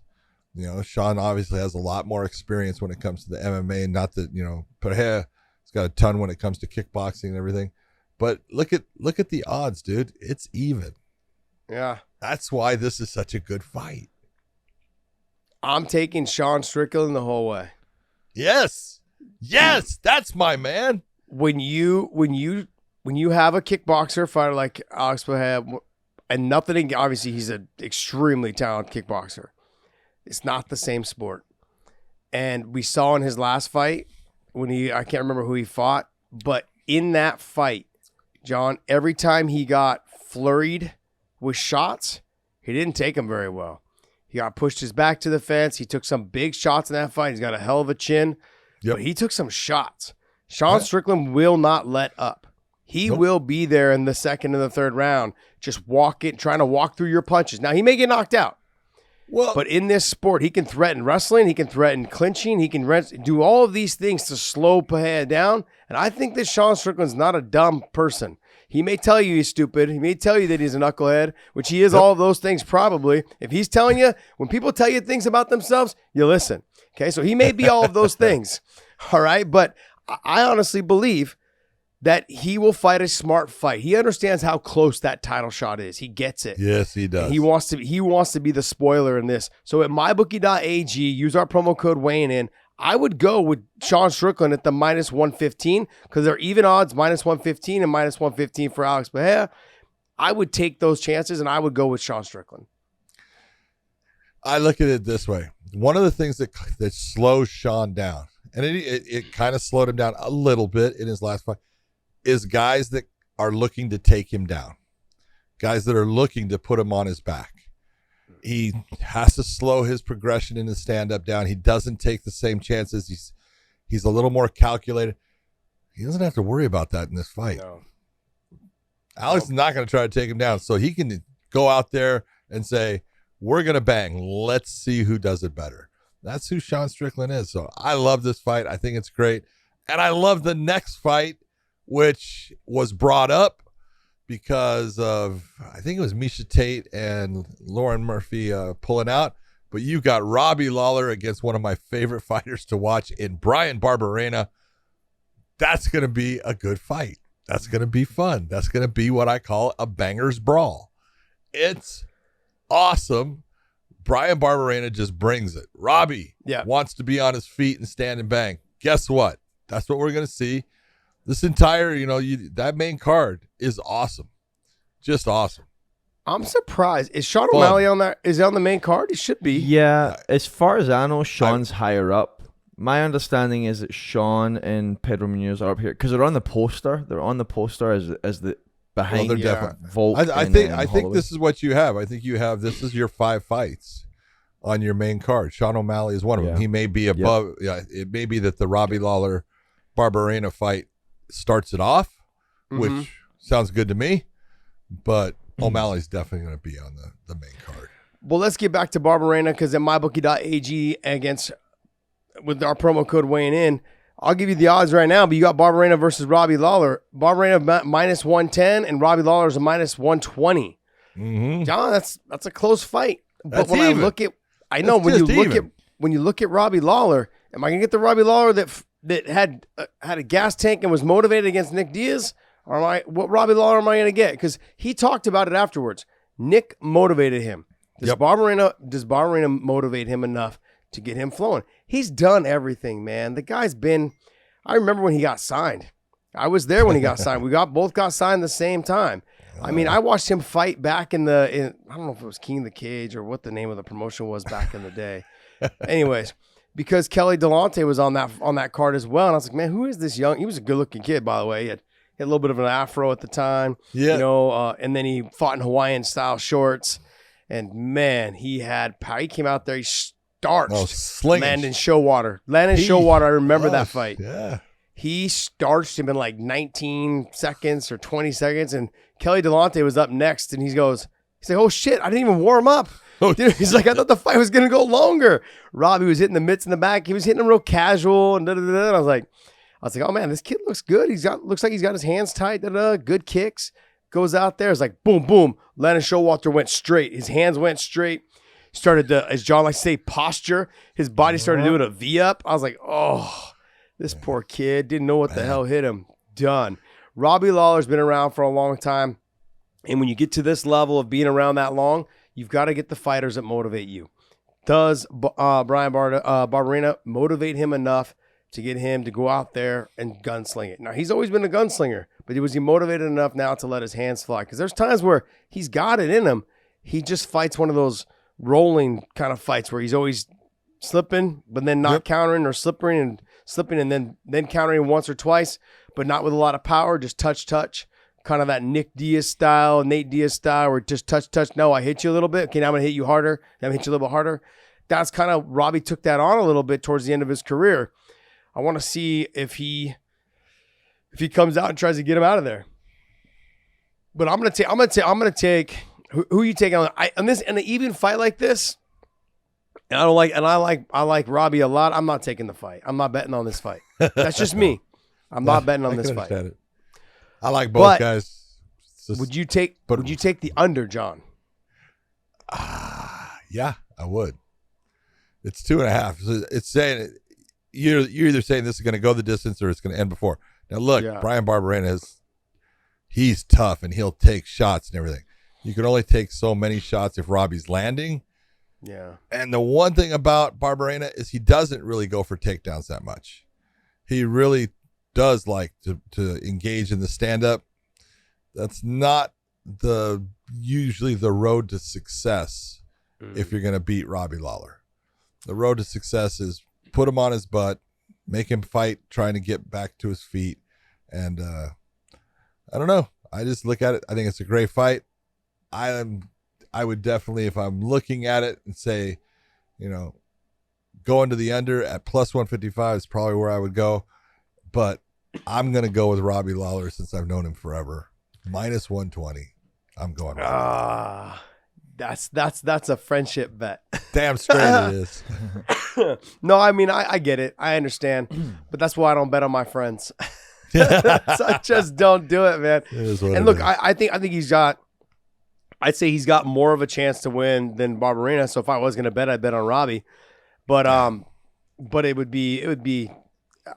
You know, Sean obviously has a lot more experience when it comes to the MMA. Not that, you know, Pereira has got a ton when it comes to kickboxing and everything. But look at the odds, dude. It's even.
Yeah.
That's why this is such a good fight.
I'm taking Sean Strickland the whole way.
Yes. Yes, that's my man.
When you have a kickboxer fighter like Alex Pereira, and nothing, obviously he's an extremely talented kickboxer. It's not the same sport. And we saw in his last fight I can't remember who he fought, but in that fight, John, every time he got flurried with shots, he didn't take them very well. He got pushed his back to the fence. He took some big shots in that fight. He's got a hell of a chin, but he took some shots. Sean Strickland will not let up. He will be there in the second and the third round, just trying to walk through your punches. Now, he may get knocked out. But in this sport, he can threaten wrestling. He can threaten clinching. He can do all of these things to slow Pereira down. And I think that Sean Strickland's not a dumb person. He may tell you he's stupid. He may tell you that he's a knucklehead, which he is all of those things probably. If he's telling you, when people tell you things about themselves, you listen. Okay, so he may be all of those things. All right, but I honestly believe that he will fight a smart fight. He understands how close that title shot is. He gets it.
Yes, he does.
And he wants to be the spoiler in this. So at mybookie.ag, use our promo code weighing in. I would go with Sean Strickland at the minus 115 because they're even odds, minus 115 and minus 115 for Alex Pereira. I would take those chances and I would go with Sean Strickland.
I look at it this way. One of the things that slows Sean down, and it kind of slowed him down a little bit in his last fight, is guys that are looking to take him down, guys that are looking to put him on his back. He has to slow his progression in his stand-up down. He doesn't take the same chances. He's a little more calculated. He doesn't have to worry about that in this fight.
No.
Alex is not going to try to take him down, so he can go out there and say, we're going to bang. Let's see who does it better. That's who Sean Strickland is. So I love this fight. I think it's great. And I love the next fight, which was brought up because of, I think it was Misha Tate and Lauren Murphy pulling out. But you got Robbie Lawler against one of my favorite fighters to watch in Brian Barberena. That's going to be a good fight. That's going to be fun. That's going to be what I call a banger's brawl. It's awesome. Brian Barberena just brings it. Robbie wants to be on his feet and stand and bang. Guess what? That's what we're going to see. This entire, that main card is awesome. Just awesome.
I'm surprised. Is Sean O'Malley on that? Is he on the main card? He should be.
Yeah, as far as I know, Sean's higher up. My understanding is that Sean and Pedro Munoz are up here because they're on the poster. They're on the poster as the behind.
Well, they're definitely.
Volk.
I think this is what you have. I think you have. This is your 5 fights on your main card. Sean O'Malley is one of them. He may be above. Yeah, it may be that the Robbie Lawler Barberena fight starts it off, which sounds good to me. But O'Malley's definitely going to be on the main card.
Well, let's get back to Barberena because at mybookie.ag with our promo code weighing in, I'll give you the odds right now, but you got Barberena versus Robbie Lawler. Barberena minus 110 and Robbie Lawler's a minus 120. John, that's a close fight. But when even. When you look at Robbie Lawler, am I going to get the Robbie Lawler that had a gas tank and was motivated against Nick Diaz? Or what Robbie Lawler am I going to get? Because he talked about it afterwards. Nick motivated him. Does Barberena motivate him enough to get him flowing? He's done everything, man. The guy's been. I remember when he got signed. I was there when he got signed. We both got signed the same time. I mean, I watched him fight back in I don't know if it was King of the Cage or what the name of the promotion was back in the day. Anyways, because Kelly Delonte was on that card as well, and I was like, man, who is this young? He was a good-looking kid, by the way. He had a little bit of an afro at the time, and then he fought in Hawaiian-style shorts, and man, he came out there, he starched Landon Showalter. I remember that fight.
Yeah.
He starched him in like 19 seconds or 20 seconds, and Kelly Delonte was up next, and he's like, oh shit, I didn't even warm up. Dude, he's like, I thought the fight was gonna go longer. Robbie was hitting the mitts in the back. He was hitting him real casual, and and I was like, oh man, this kid looks good. Looks like he's got his hands tight. Good kicks. Goes out there. It's like boom, boom. Lennon Showalter went straight. His hands went straight. Started to, as John likes to say, posture. His body started doing a V up. I was like, oh, this poor kid didn't know what the hell hit him. Done. Robbie Lawler's been around for a long time. And when you get to this level of being around that long, you've got to get the fighters that motivate you. Does Brian Barberena motivate him enough to get him to go out there and gunsling it? Now, he's always been a gunslinger, but was he motivated enough now to let his hands fly? Because there's times where he's got it in him. He just fights one of those rolling kind of fights where he's always slipping, but then not countering, or slipping and then countering once or twice, but not with a lot of power, just touch. Kind of that Nick Diaz style, Nate Diaz style, where just touch. No, I hit you a little bit. Okay, now I'm going to hit you harder. Now I'm going to hit you a little bit harder. That's kind of, Robbie took that on a little bit towards the end of his career. I want to see if he comes out and tries to get him out of there. But I'm going to take who you take on this, in an even fight like this. And I like Robbie a lot. I'm not taking the fight. I'm not betting on this fight. That's just me. I'm not betting on this fight.
It. I like both guys.
Would you take the under, John?
Yeah, I would. It's 2.5. It's saying you're either saying this is going to go the distance or it's going to end before. Now look, Brian Barberena he's tough and he'll take shots and everything. You can only take so many shots if Robbie's landing.
Yeah.
And the one thing about Barberena is he doesn't really go for takedowns that much. He really does like to engage in the stand-up. That's not usually the road to success if you're going to beat Robbie Lawler. The road to success is put him on his butt, make him fight, trying to get back to his feet. And I don't know. I just look at it. I think it's a great fight. I would definitely, if I'm looking at it and say, going to the under at plus 155 is probably where I would go. But I'm going to go with Robbie Lawler since I've known him forever. Minus 120. I'm going.
That's a friendship bet.
Damn straight it is.
No, I mean, I get it. I understand. But that's why I don't bet on my friends. So I just don't do it, man. And look, I think I'd say he's got more of a chance to win than Barberena. So if I was going to bet, I'd bet on Robbie. But it would be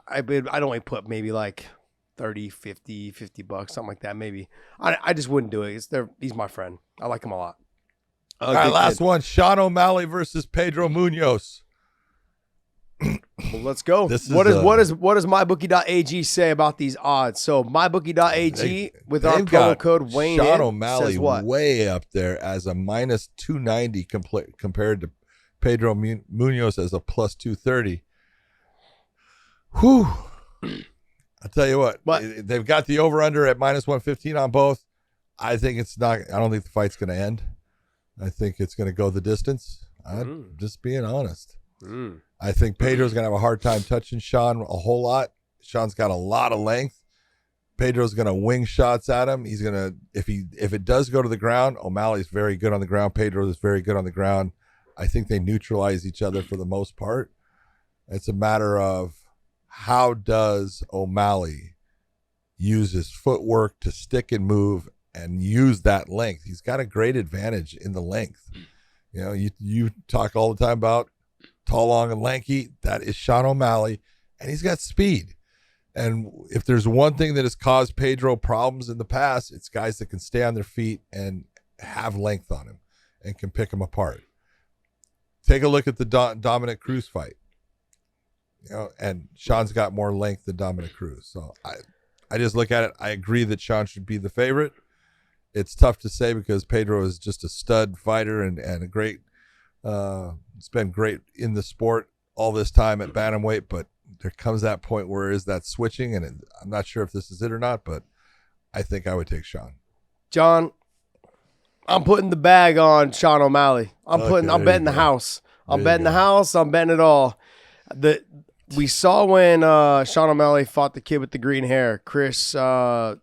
I'd only put maybe like 30, 50 bucks, something like that. Maybe I just wouldn't do it. He's my friend. I like him a lot.
All right, last one. Sean O'Malley versus Pedro Munoz.
Well, let's go. What does mybookie.ag say about these odds? So mybookie.ag with our promo code Wayne.
Sean O'Malley way up there as a minus 290 compared to Pedro Munoz as a plus 230. Whew. I'll tell you what, they've got the over-under at minus 115 on both. I don't think the fight's going to end. I think it's going to go the distance. I'm just being honest. I think Pedro's going to have a hard time touching Sean a whole lot. Sean's got a lot of length. Pedro's going to wing shots at him. He's going to, if it does go to the ground, O'Malley's very good on the ground. Pedro is very good on the ground. I think they neutralize each other for the most part. It's a matter of how does O'Malley use his footwork to stick and move and use that length. He's got a great advantage in the length. You talk all the time about tall, long, and lanky. That is Sean O'Malley, and he's got speed. And if there's one thing that has caused Pedro problems in the past, it's guys that can stay on their feet and have length on him and can pick him apart. Take a look at the Dominic Cruz fight. And Sean's got more length than Dominic Cruz. So I just look at it. I agree that Sean should be the favorite. It's tough to say because Pedro is just a stud fighter and a great, it's been great in the sport all this time at bantamweight, but there comes that point where is that switching, and I'm not sure if this is it or not, but I think I would take Sean.
John, I'm putting the bag on Sean O'Malley. I'm betting the house. I'm betting the house. I'm betting it all. We saw when Sean O'Malley fought the kid with the green hair, Chris. I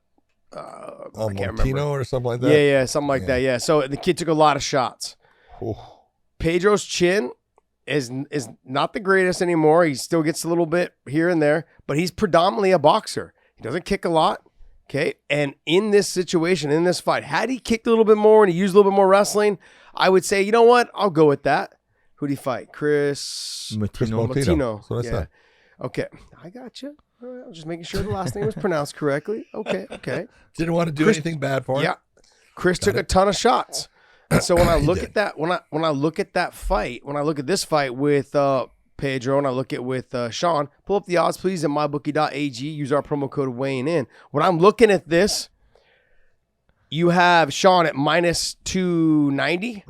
can't remember.
Or something like that.
Yeah, something like that. Yeah. So the kid took a lot of shots.
Ooh.
Pedro's chin is not the greatest anymore. He still gets a little bit here and there, but he's predominantly a boxer. He doesn't kick a lot. Okay. And in this situation, in this fight, had he kicked a little bit more and he used a little bit more wrestling, I would say, you know what? I'll go with that. Who'd he fight? Chris
Martino.
Martino.
So that's that.
Okay. I got you. All right, I was just making sure the last name was pronounced correctly. Okay.
Didn't want to do anything bad for him.
Yeah. Chris took a ton of shots. And so when I look at that, when I look at that fight, when I look at this fight with Pedro and I look at with Sean, pull up the odds, please, at mybookie.ag. Use our promo code weighing in. When I'm looking at this, you have Sean at minus 290.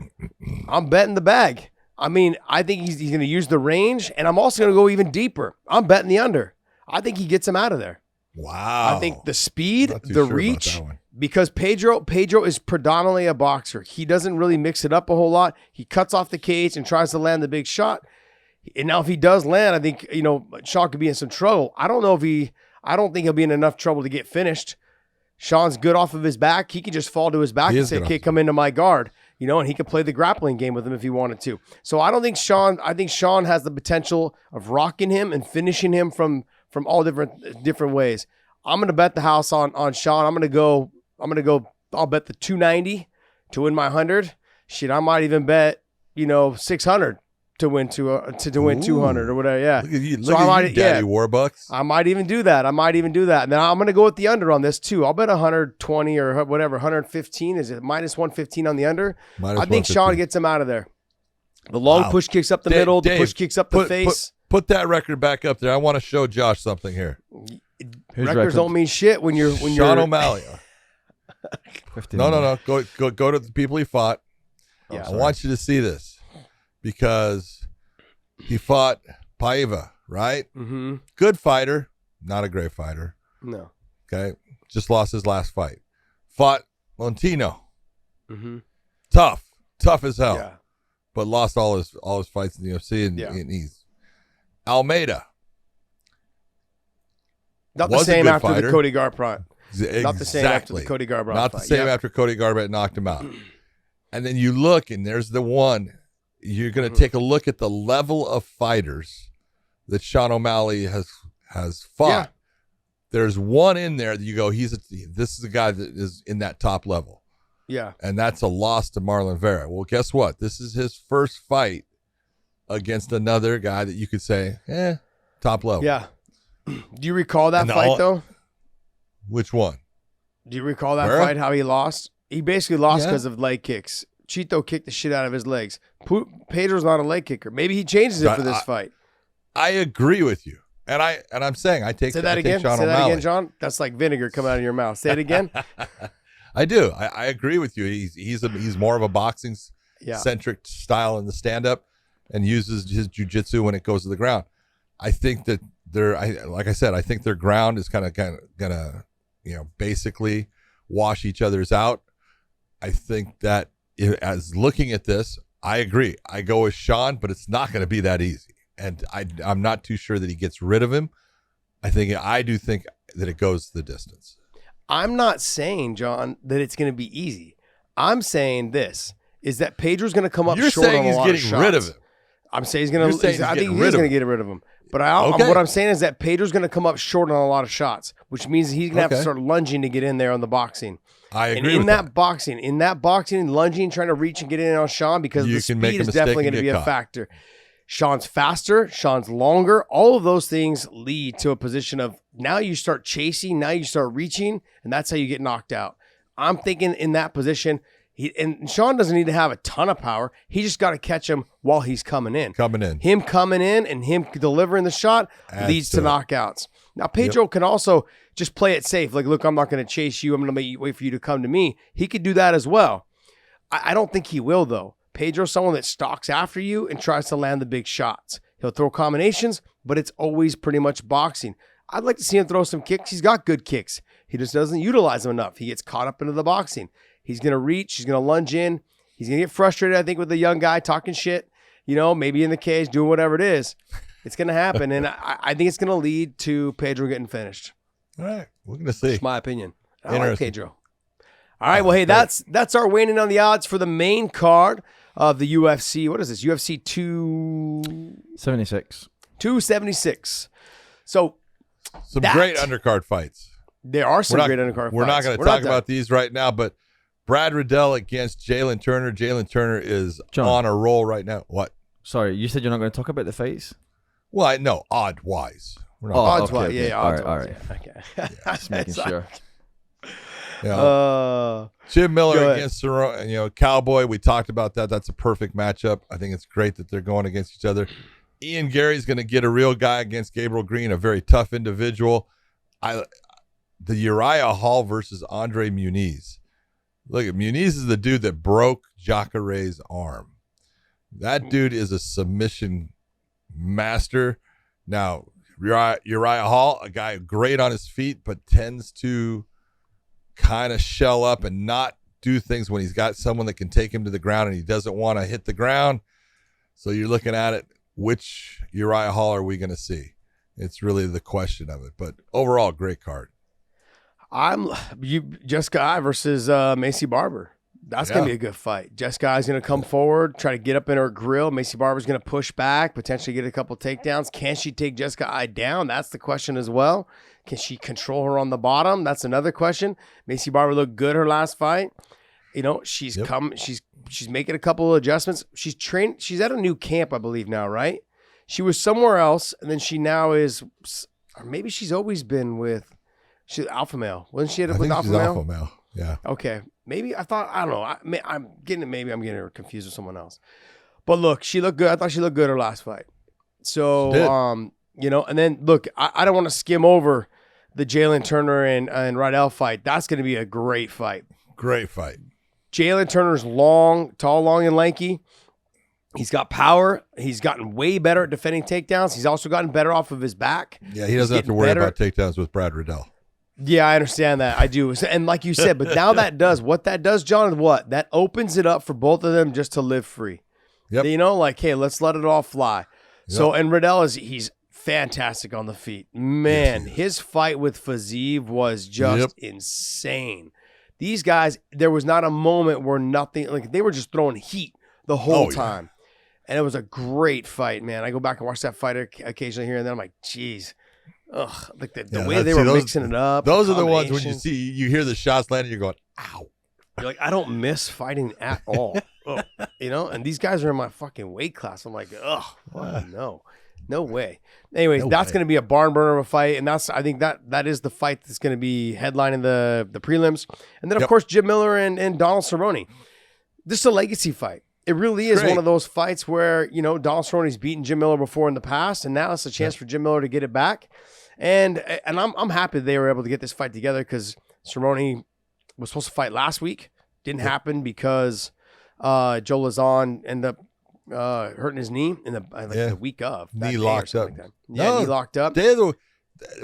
I'm betting the bag. I mean, I think he's going to use the range, and I'm also going to go even deeper. I'm betting the under. I think he gets him out of there.
Wow.
I think the speed,
Not too
the
sure
reach,
about that one.
because Pedro is predominantly a boxer. He doesn't really mix it up a whole lot. He cuts off the cage and tries to land the big shot. And now if he does land, I think, Sean could be in some trouble. I don't think he'll be in enough trouble to get finished. Sean's good off of his back. He can just fall to his back and say, okay, come into my guard, and he could play the grappling game with him if he wanted to. So I think Sean has the potential of rocking him and finishing him from all different ways. I'm going to bet the house on Sean. I'm going to go, I'll bet the 290 to win my 100. Shit, I might even bet, 600 to win to win 200 or whatever. Yeah.
Look at you, Daddy Warbucks.
I might even do that. And then I'm going to go with the under on this too. I'll bet 120 or whatever, 115. Is it minus 115 on the under? I think Sean gets him out of there. The long push kicks up the middle. The push kicks up the face.
Put that record back up there. I want to show Josh something here.
Records don't mean shit when you're
Sean O'Malley.
15
No. Go to the people he fought.
Yeah.
I want you to see this because he fought Paiva, right?
Mm-hmm.
Good fighter, not a great fighter.
No.
Okay, just lost his last fight. Fought Montino.
Mm-hmm.
Tough as hell.
Yeah.
But lost all his fights in the UFC, and he's Almeida.
Not the same after the Cody Garbrandt.
Exactly.
Not the same after the Cody Garbrandt
Not the same after Cody Garbrandt knocked him out. And then you look, and there's the one. You're going to take a look at the level of fighters that Sean O'Malley has fought.
Yeah.
There's one in there that you go, this is a guy that is in that top level.
Yeah.
And that's a loss to Marlon Vera. Well, guess what? This is his first fight against another guy that you could say, top level.
Yeah. Do you recall that fight, though?
Which one?
Do you recall that
Vera?
fight, how he lost? He basically lost because of leg kicks. Chito kicked the shit out of his legs. Pedro's not a leg kicker. Maybe he changes it for this fight.
I agree with you. And I'm saying I take
Say that again.
Sean
Say
O'Malley.
that again, John. That's like vinegar coming out of your mouth. Say it again.
I do. I agree with you. He's more of a boxing centric style in the stand up and uses his jiu-jitsu when it goes to the ground. I think that I think their ground is kind of gonna basically wash each other's out. I think that as looking at this, I agree. I go with Sean, but it's not going to be that easy. And I'm not too sure that he gets rid of him. I do think that it goes the distance.
I'm not saying, John, that it's going to be easy. I'm saying this is that Pedro's going to come up short on a lot of shots. You're saying he's getting rid of him. I'm saying he's going to. I think he's going to get rid of him. But what I'm saying is that Pedro's going to come up short on a lot of shots, which means he's going to have to start lunging to get in there on the boxing.
I agree.
And in that boxing, lunging, trying to reach and get in on Sean because the speed is definitely going to be a factor. Sean's faster, Sean's longer. All of those things lead to a position of now you start chasing, now you start reaching, and that's how you get knocked out. I'm thinking in that position, and Sean doesn't need to have a ton of power. He just got to catch him while he's coming in. Him coming in and him delivering the shot leads to knockouts. Now, Pedro can also just play it safe. Like, look, I'm not going to chase you. I'm going to wait for you to come to me. He could do that as well. I don't think he will, though. Pedro's someone that stalks after you and tries to land the big shots. He'll throw combinations, but it's always pretty much boxing. I'd like to see him throw some kicks. He's got good kicks. He just doesn't utilize them enough. He gets caught up into the boxing. He's going to reach. He's going to lunge in. He's going to get frustrated, I think, with the young guy talking shit, maybe in the cage, doing whatever it is. It's going to happen, and I think it's going to lead to Pedro getting finished.
All right. We're going to see.
That's my opinion. I like Pedro. All right, well, hey, that's our weighing in on the odds for the main card. of the UFC. What is this? UFC
76.
276. So
Some great undercard fights.
there are some great undercard
We're not
fights.
going to talk about these right now, but Brad Riddell against Jalen Turner. Jalen Turner is
John.
on a roll right now. What?
Sorry, you said you're not going to talk about the fights?
Well, I know, odd-wise. We're not
Odds
okay,
wise,
okay.
yeah, odds
All
wise,
right.
yeah. Okay.
Just making sure.
Jim Miller
Go ahead.
against Cowboy. We talked about that. That's a perfect matchup. I think it's great that they're going against each other. Ian Gary's going to get a real guy against Gabriel Green, a very tough individual. The Uriah Hall versus Andre Muniz. Look, Muniz is the dude that broke Jacare's arm. That dude is a submission master. Now, Uriah Hall, a guy great on his feet, but tends to kind of shell up and not do things when he's got someone that can take him to the ground and he doesn't want to hit the ground. So you're looking at it, which Uriah Hall are we going to see? It's really the question of it. But overall, great card.
Jessica Eye versus Macy Barber. That's going to be a good fight. Jessica Eye's going to come forward, try to get up in her grill. Macy Barber's going to push back, potentially get a couple takedowns. Can she take Jessica Eye down? That's the question as well. Can she control her on the bottom? That's another question. Macy Barber looked good her last fight. She's she's making a couple of adjustments. She's trained. She's at a new camp, I believe now, right? She was somewhere else, and then she now is, or maybe she's always been with, she's Alpha Male. Wasn't she with Alpha Male?
Alpha Male, yeah.
Okay. Maybe I don't know. I'm getting her confused with someone else. But look, she looked good. I thought she looked good her last fight. So, and then look, I don't want to skim over the Jalen Turner and Riddell fight. That's going to be a great fight.
Great fight.
Jalen Turner's tall, long, and lanky. He's got power. He's gotten way better at defending takedowns. He's also gotten better off of his back.
Yeah, he doesn't have to worry about takedowns with Brad Riddell.
Yeah, I understand that. I do. And like you said, but now what that does, John, is what? That opens it up for both of them just to live free.
Yep.
Hey, let's let it all fly. Yep. So, and Riddell he's fantastic on the feet. Man, his fight with Fiziev was just insane. These guys, there was not a moment where they were just throwing heat the whole time. And it was a great fight, man. I go back and watch that fight occasionally here and then. I'm like, geez. Ugh, like the way they were mixing it up.
Those are the ones when you hear the shots landing, you're going, ow.
You're like, I don't miss fighting at all. And these guys are in my fucking weight class. I'm like, no way. Anyways, that's going to be a barn burner of a fight. And I think that is the fight that's going to be headlining the prelims. And then, of course, Jim Miller and Donald Cerrone. This is a legacy fight. It really is one of those fights where, Donald Cerrone's beaten Jim Miller before in the past, and now it's a chance for Jim Miller to get it back. And I'm happy they were able to get this fight together because Cerrone was supposed to fight last week. Didn't happen because Joe Lazon ended up hurting his knee in the week of.
Knee locked up.
Like knee locked up.
Day of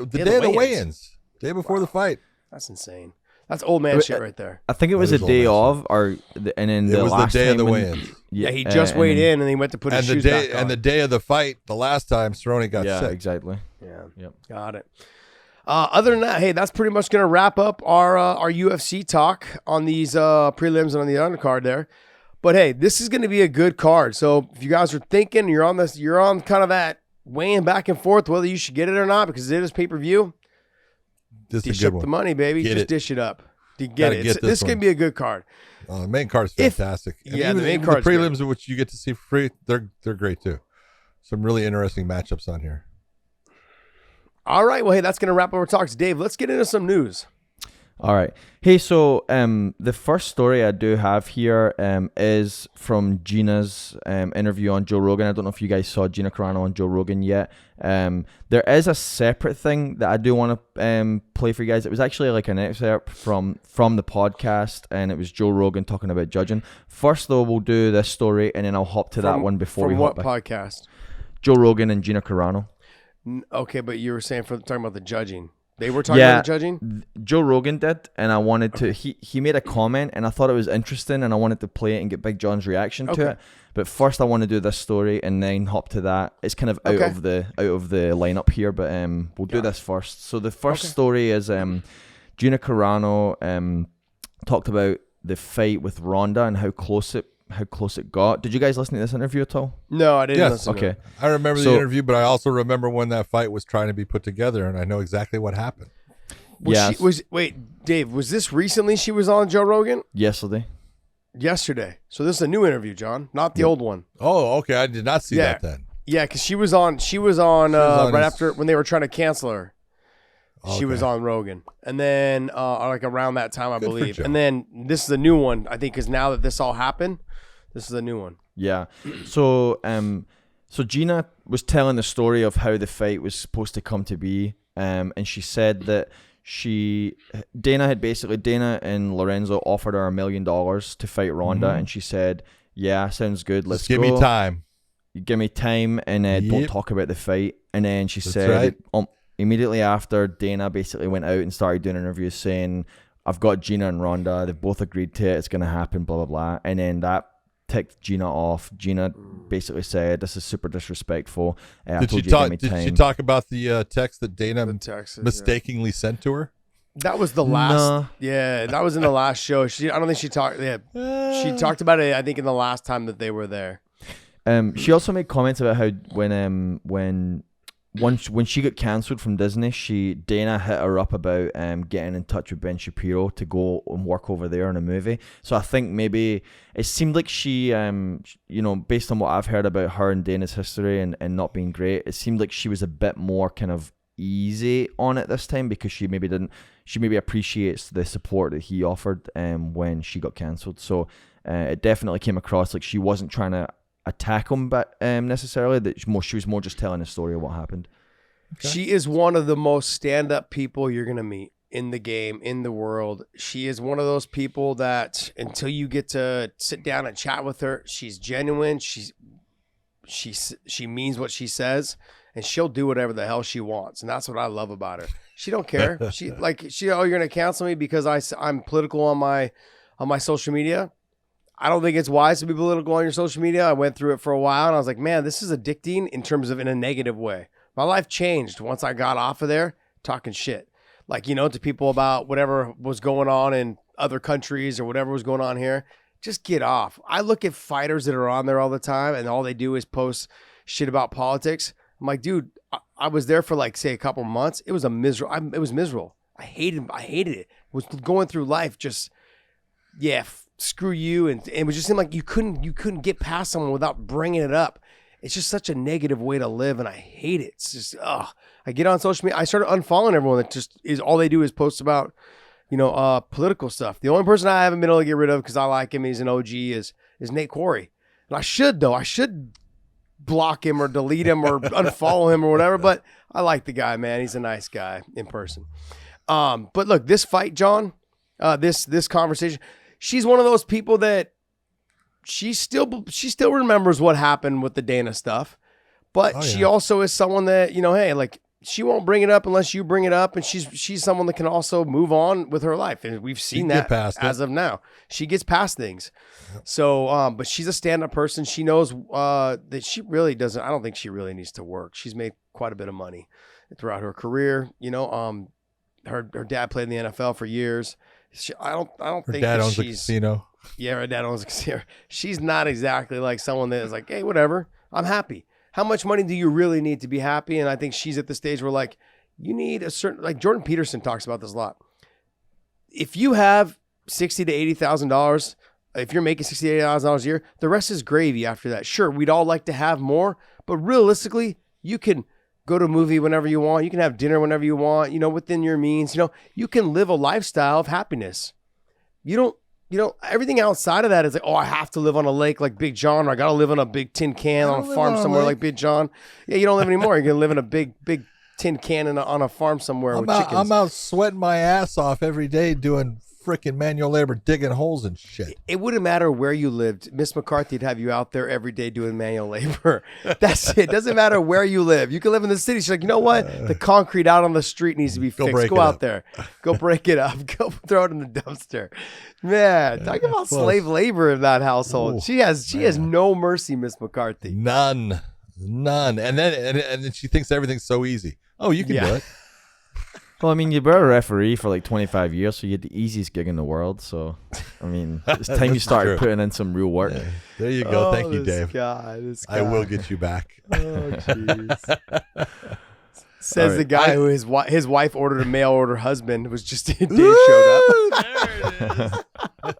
the weigh-ins. Day before the fight.
That's insane. That's old man shit right there.
I think it was a day of, and then
it was the day of the weigh-ins.
Yeah, he just weighed in and he went to put his shoes back on.
And the day of the fight, the last time, Cerrone got sick.
Yeah, exactly.
Yeah,
yep.
Got it. Other than that, hey, that's pretty much going to wrap up our UFC talk on these prelims and on the undercard there. But hey, this is going to be a good card. So if you guys are thinking you're on kind of that weighing back and forth whether you should get it or not because it is pay-per-view. Dish up the money, baby. Just dish it up. Get it. This is going to be a good card.
The main card is fantastic.
The main card.
The prelims, which you get to see for free, they're great too. Some really interesting matchups on here.
All right. Well, hey, that's going to wrap up our talks. Dave, let's get into some news.
All right. Hey, so the first story I do have here is from Gina's interview on Joe Rogan. I don't know if you guys saw Gina Carano on Joe Rogan yet. There is a separate thing that I do want to play for you guys. It was actually like an excerpt from the podcast, and it was Joe Rogan talking about judging. First, though, we'll do this story, and then I'll hop to that one before we hop back.
From what podcast?
Joe Rogan and Gina Carano.
Okay, but you were saying talking about the judging. They were talking about the judging?
Joe Rogan did, and I wanted to... He made a comment, and I thought it was interesting, and I wanted to play it and get Big John's reaction to it. But first, I want to do this story, and then hop to that. It's kind of out of the lineup here, but we'll do this first. So the first story is Gina Carano talked about the fight with Ronda and how close how close it got. Did you guys listen to this interview at all?
No, I didn't
Yes.
listen to
Okay.
it.
I remember the
So-
interview, but I also remember when that fight was trying to be put together, and I know exactly what happened.
Wait, Dave, was this recently she was on Joe Rogan?
Yesterday.
Yesterday. So this is a new interview, John, not the old one.
Oh, okay. I did not see
Yeah.
that then.
Yeah, because she was on
on
right
his-
after when they were trying to cancel her. She was
Okay.
on Rogan, and then like around that time, I
Good for
believe.
Joe.
And then this is a new one, I think, because now that this all happened, this is a new one.
Yeah. So so Gina was telling the story of how the fight was supposed to come to be. And she said that Dana and Lorenzo offered her $1 million to fight Ronda, and she said, "Yeah, sounds good. Let's
Just give
go.
me time.
Give me time, and don't
Yep.
talk about the fight." And then she
That's
said,
right.
immediately after, Dana basically went out and started doing interviews saying, "I've got Gina and Ronda. They've both agreed to it. It's going to happen, blah, blah, blah." And then that ticked Gina off. Gina basically said, "This is super disrespectful. I
Did
told
she
you to
talk?
give me
Did
time."
she talk about the text that Dana
The Texas,
mistakenly sent to her?
That was the last.
Nah.
Yeah, that was in the last show. I don't think she talked. Yeah, she talked about it. I think in the last time that they were there.
She also made comments about how when she got cancelled from Disney, Dana hit her up about getting in touch with Ben Shapiro to go and work over there in a movie. So I think maybe it seemed like she, based on what I've heard about her and Dana's history and not being great, it seemed like she was a bit more kind of easy on it this time because she maybe appreciates the support that he offered when she got cancelled. So it definitely came across like she wasn't trying to attack him, but necessarily that she was more just telling a story of what happened.
Okay.
She is one of the most stand-up people you're gonna meet in the game, in the world. She is one of those people that until you get to sit down and chat with her, she's genuine. She means what she says, and she'll do whatever the hell she wants, and that's what I love about her. She don't care. Oh, you're gonna cancel me because I'm political on my social media. I don't think it's wise to be political on your social media. I went through it for a while, and I was like, man, this is addicting in terms of in a negative way. My life changed once I got off of there talking shit, to people about whatever was going on in other countries or whatever was going on here. Just get off. I look at fighters that are on there all the time, and all they do is post shit about politics. I'm like, dude, I was there for say a couple months. It was it was miserable. I hated it. Was going through life just, screw you, and it was just seemed like you couldn't get past someone without bringing it up. It's just such a negative way to live, and I hate it. It's just I get on social media, I started unfollowing everyone that just is all they do is post about political stuff. The only person I haven't been able to get rid of because I like him, he's an OG, is Nate Quarry. And I should block him or delete him or unfollow him or whatever, but I like the guy, man. He's a nice guy in person. But look, this fight, John, this conversation, she's one of those people that she still remembers what happened with the Dana stuff, but she also is someone that, hey, she won't bring it up unless you bring it up, and she's someone that can also move on with her life, and we've seen that as of now. She gets past things. Yep. So, but she's a stand-up person. She knows that she really doesn't. I don't think she really needs to work. She's made quite a bit of money throughout her career. Her dad played in the NFL for years. I don't
Her
think
dad
that
owns a casino.
Yeah, her dad owns a casino. She's not exactly like someone that is like, hey, whatever, I'm happy. How much money do you really need to be happy? And I think she's at the stage where you need a certain, Jordan Peterson talks about this a lot. If you have $60,000 to $80,000, if you're making $60,000 to $80,000 a year, the rest is gravy after that. Sure, we'd all like to have more, but realistically, you can go to a movie whenever you want. You can have dinner whenever you want, within your means. You can live a lifestyle of happiness. Everything outside of that is I have to live on a lake like Big John, or I got to live on a big tin can on a farm somewhere like Big John. Yeah, you don't live anymore. You're going to live in a big tin can on a farm somewhere with chickens.
I'm out sweating my ass off every day doing freaking manual labor, digging holes and shit.
It wouldn't matter where you lived. Miss McCarthy'd have you out there every day doing manual labor. That's it. It doesn't matter where you live. You can live in the city. She's like, you know what? The concrete out on the street needs to be fixed. Go out there. Go break it up. Go throw it in the dumpster. Man, talk about slave labor in that household. Ooh, she has no mercy, Miss McCarthy.
None. And then she thinks everything's so easy. Oh, you can do it.
Well, I mean, you were a referee for like 25 years, so you had the easiest gig in the world. So, I mean, it's time you started putting in some real work.
Yeah. There you go. Thank you, Dave.
This guy.
I will get you back.
Oh, jeez. Says
Right.
the guy who his wife ordered a mail order husband was just Dave showed up.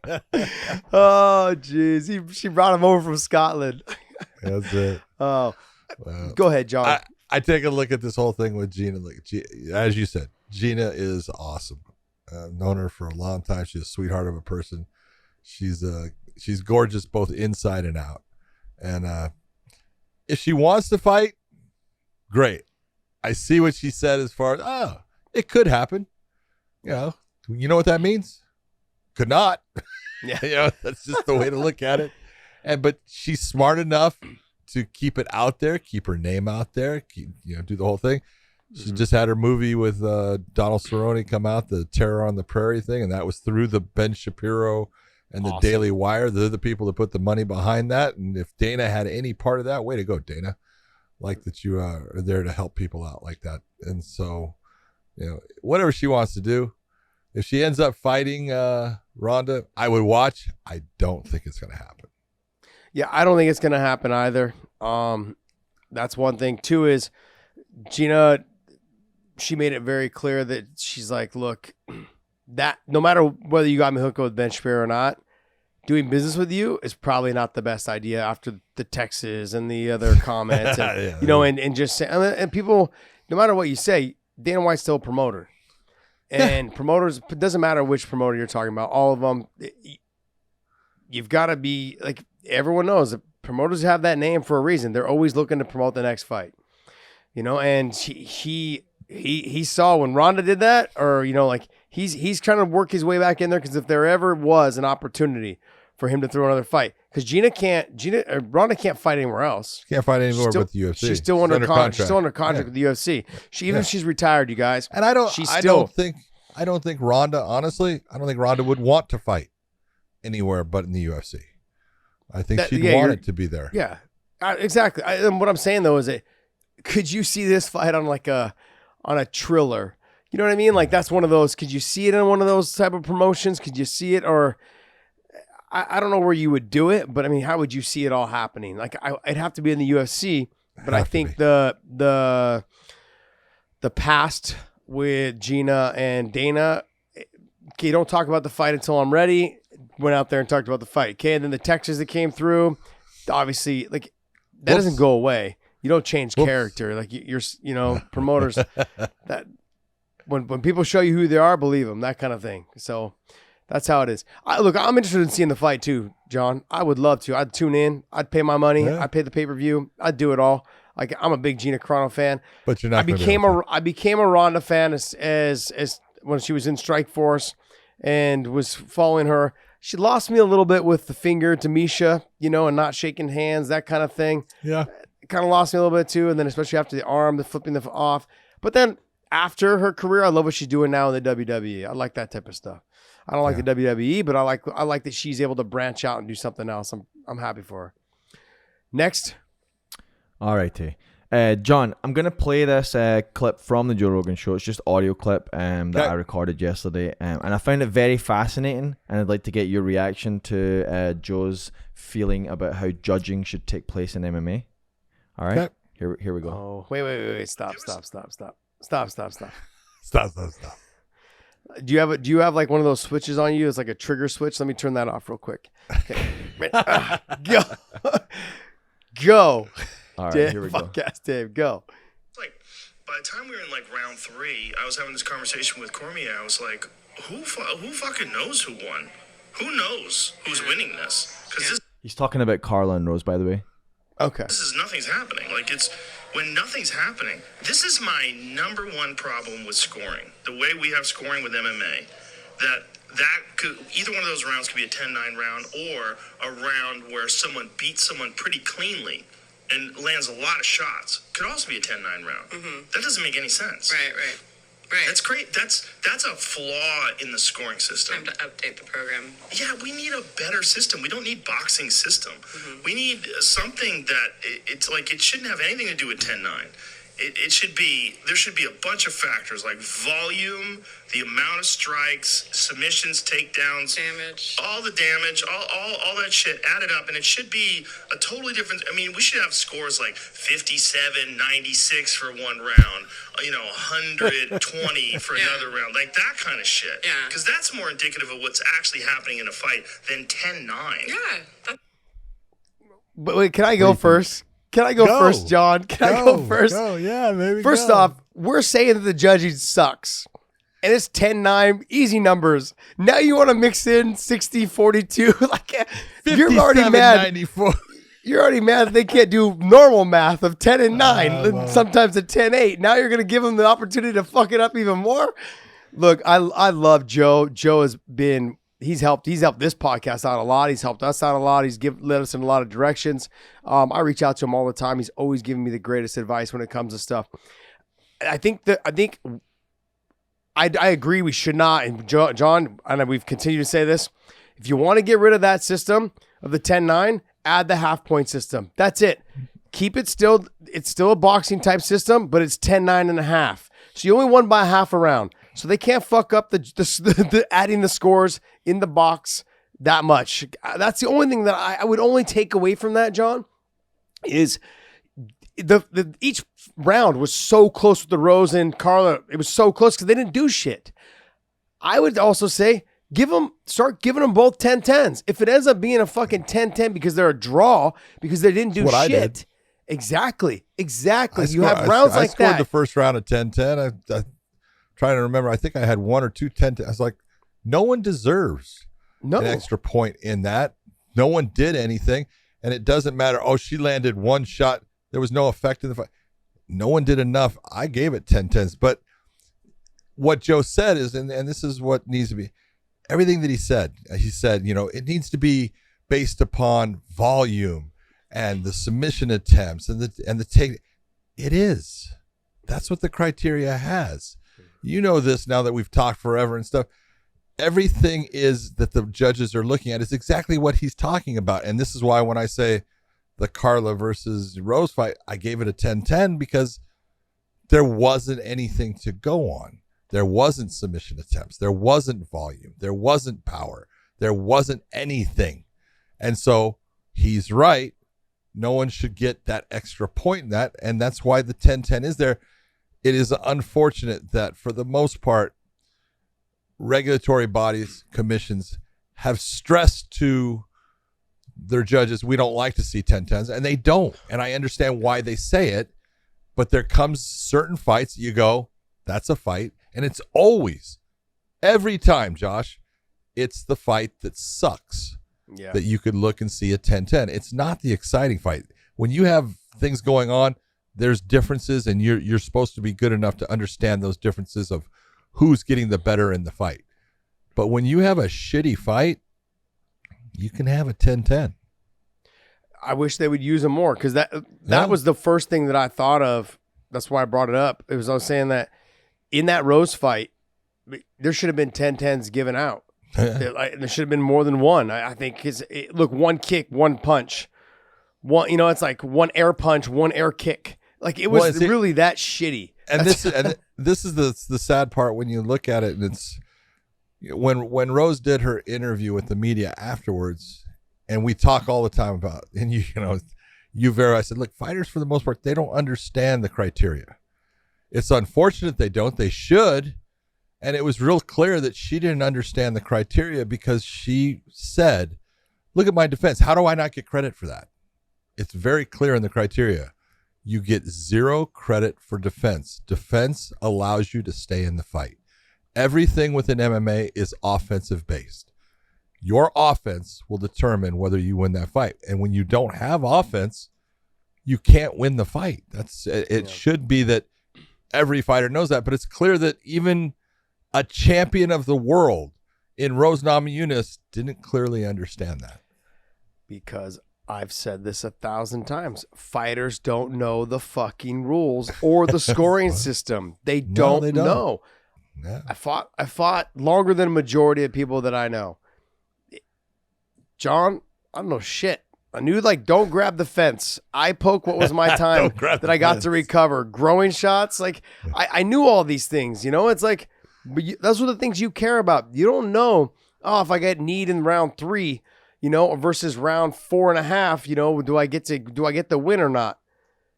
There it is.
Oh, jeez. She brought him over from Scotland.
That's it.
Oh,
Wow.
go ahead, John.
I take a look at this whole thing with Gina. Like, as you said, Gina is awesome. I've known her for a long time. She's a sweetheart of a person. She's gorgeous both inside and out. And if she wants to fight, great. I see what she said as far as, it could happen. You know what that means? Could not.
Yeah.
That's just the way to look at it. But she's smart enough to keep it out there, keep her name out there, do the whole thing. She just had her movie with Donald Cerrone come out, the Terror on the Prairie thing, and that was through the Ben Shapiro and the Daily Wire. They're the people that put the money behind that. And if Dana had any part of that, way to go, Dana. Like that you are there to help people out like that. And so, whatever she wants to do, if she ends up fighting Ronda, I would watch. I don't think it's going to happen.
Yeah, I don't think it's going to happen either. That's one thing. Two is Gina, she made it very clear that she's like, look, that no matter whether you got me hooked with Ben Shapiro or not, doing business with you is probably not the best idea after the texts and the other comments. And, and just say, and people, no matter what you say, Dana White's still a promoter. And promoters, it doesn't matter which promoter you're talking about, all of them, you've got to be like, everyone knows that promoters have that name for a reason. They're always looking to promote the next fight, and he saw when Ronda did that, or, he's trying to work his way back in there. Cause if there ever was an opportunity for him to throw another fight, cause Ronda can't fight anywhere else.
Can't fight anymore with the UFC.
She's still under contract. She's still under contract with the UFC. If she's retired, you guys.
And I don't think Ronda, honestly, I don't think Ronda would want to fight anywhere but in the UFC. I think she'd want it to be there.
Yeah, exactly. And what I'm saying though is that could you see this fight on on a Triller? You know what I mean? Like that's one of those. Could you see it in one of those type of promotions? Could you see it, or I don't know where you would do it, but I mean, how would you see it all happening? Like it'd have to be in the UFC, but I think the past with Gina and Dana, okay, don't talk about the fight until I'm ready. Went out there and talked about the fight. Okay, and then the texts that came through, obviously, like that doesn't go away. You don't change character. Like you're promoters that when people show you who they are, believe them. That kind of thing. So that's how it is. Look, I'm interested in seeing the fight too, John. I would love to. I'd tune in. I'd pay my money.
Yeah.
I'd pay the pay-per-view. I'd do it all. Like I'm a big Gina Carano fan.
But you're not.
I became a Ronda fan as when she was in Strikeforce and was following her. She lost me a little bit with the finger to Misha, and not shaking hands, that kind of thing.
Yeah.
It kind of lost me a little bit too. And then especially after the arm, the flipping the off. But then after her career, I love what she's doing now in the WWE. I like that type of stuff. I don't like the WWE, but I like that she's able to branch out and do something else. I'm happy for her. Next.
All righty. John, I'm going to play this clip from the Joe Rogan show. It's just audio clip that I recorded yesterday. And I found it very fascinating. And I'd like to get your reaction to Joe's feeling about how judging should take place in MMA. All right?
Okay.
Here we go.
Oh, wait. Stop.
Stop.
Do you have like one of those switches on you? It's like a trigger switch. Let me turn that off real quick. Okay. Go.
All right,
Dave,
here we go.
Podcast Dave, go.
Like by the time we were in like round 3, I was having this conversation with Cormier. I was like, who fucking knows who won? Who knows who's winning this? Because
He's talking about Carla and Rose, by the way.
Okay.
nothing's happening. Like it's when nothing's happening. This is my number one problem with scoring. The way we have scoring with MMA, that could either one of those rounds could be a 10-9 round or a round where someone beats someone pretty cleanly and lands a lot of shots. Could also be a 10-9 round. Mm-hmm. That doesn't make any sense.
Right.
That's great. That's a flaw in the scoring system.
Time to update the program.
Yeah, we need a better system. We don't need boxing system. Mm-hmm. We need something that it's like it shouldn't have anything to do with 10-9. there should be a bunch of factors like volume, the amount of strikes, submissions, takedowns,
damage,
all the damage, all that shit added up, and it should be a totally different. I mean, we should have scores like 57, 96 for one round, 120 for another round, like that kind of shit.
Yeah.
Because that's more indicative of what's actually happening in a fight than 10-9.
Yeah.
But wait, can I go first? Can I go first, John? Can I go first?
Go, yeah, maybe.
First off, we're saying that the judging sucks. And it's 10-9, easy numbers. Now you want to mix in 60-42? Like, you're already mad.
94.
You're already mad that they can't do normal math of 10 and 9, and sometimes a 10-8. Now you're going to give them the opportunity to fuck it up even more? Look, I love Joe. Joe has been... He's helped this podcast out a lot. He's helped us out a lot. He's led us in a lot of directions. I reach out to him all the time. He's always giving me the greatest advice when it comes to stuff. I agree. We should not. And John, and we've continued to say this. If you want to get rid of that system of the 10-9, add the half point system. That's it. Keep it still. It's still a boxing type system, but it's 10-9 and a half. So you only won by half a round. So they can't fuck up the adding the scores in the box that much. That's the only thing that I would only take away from that, John, is each round was so close with the Rose and Carla. It was so close because they didn't do shit. I would also say start giving them both 10-10s. If it ends up being a fucking 10-10 because they're a draw because they didn't do shit. Exactly. You have rounds like that.
I scored the first round of 10-10. I trying to remember, I think I had 1 or 2 10-10. I was like, no one deserves an extra point in that. No one did anything, and it doesn't matter. Oh, she landed one shot. There was no effect in the fight. No one did enough. I gave it 10-10s. But what Joe said is, and this is what needs to be, everything that he said, it needs to be based upon volume and the submission attempts and the take. It is. That's what the criteria has. You know this now that we've talked forever and stuff. Everything is that the judges are looking at is exactly what he's talking about. And this is why when I say the Carla versus Rose fight, I gave it a 10-10 because there wasn't anything to go on. There wasn't submission attempts. There wasn't volume. There wasn't power. There wasn't anything. And so he's right. No one should get that extra point in that. And that's why the 10-10 is there. It is unfortunate that for the most part, regulatory bodies, commissions have stressed to their judges, we don't like to see 10-10s, and they don't. And I understand why they say it, but there comes certain fights you go, that's a fight. And it's always, every time, Josh, it's the fight that sucks that you could look and see a 10-10. It's not the exciting fight. When you have things going on, there's differences, and you're supposed to be good enough to understand those differences of who's getting the better in the fight. But when you have a shitty fight, you can have a 10-10.
I wish they would use them more because that was the first thing that I thought of. That's why I brought it up. I was saying that in that Rose fight, there should have been 10-10s given out. There should have been more than one. I think because look, one kick, one punch, it's like one air punch, one air kick. Like it was really that shitty.
And this is the sad part when you look at it, and it's when Rose did her interview with the media afterwards, and we talk all the time about, and I said, look, fighters for the most part, they don't understand the criteria. It's unfortunate they don't. They should. And it was real clear that she didn't understand the criteria because she said, look at my defense. How do I not get credit for that? It's very clear in the criteria. You get 0 credit for defense. Defense allows you to stay in the fight. Everything within MMA is offensive based. Your offense will determine whether you win that fight. And when you don't have offense, you can't win the fight. It should be that every fighter knows that, but it's clear that even a champion of the world in Rose Namajunas didn't clearly understand that.
Because I've said this 1,000 times. Fighters don't know the fucking rules or the scoring system. They don't know.
Yeah.
I fought longer than a majority of people that I know. John, I don't know shit. I knew, like, don't grab the fence. I poke what was my time that I got to recover. Growing shots. Like, I knew all these things, you know? It's like, but those are the things you care about. You don't know, if I get kneed in round 3, you know, versus round 4.5, you know, do I get the win or not?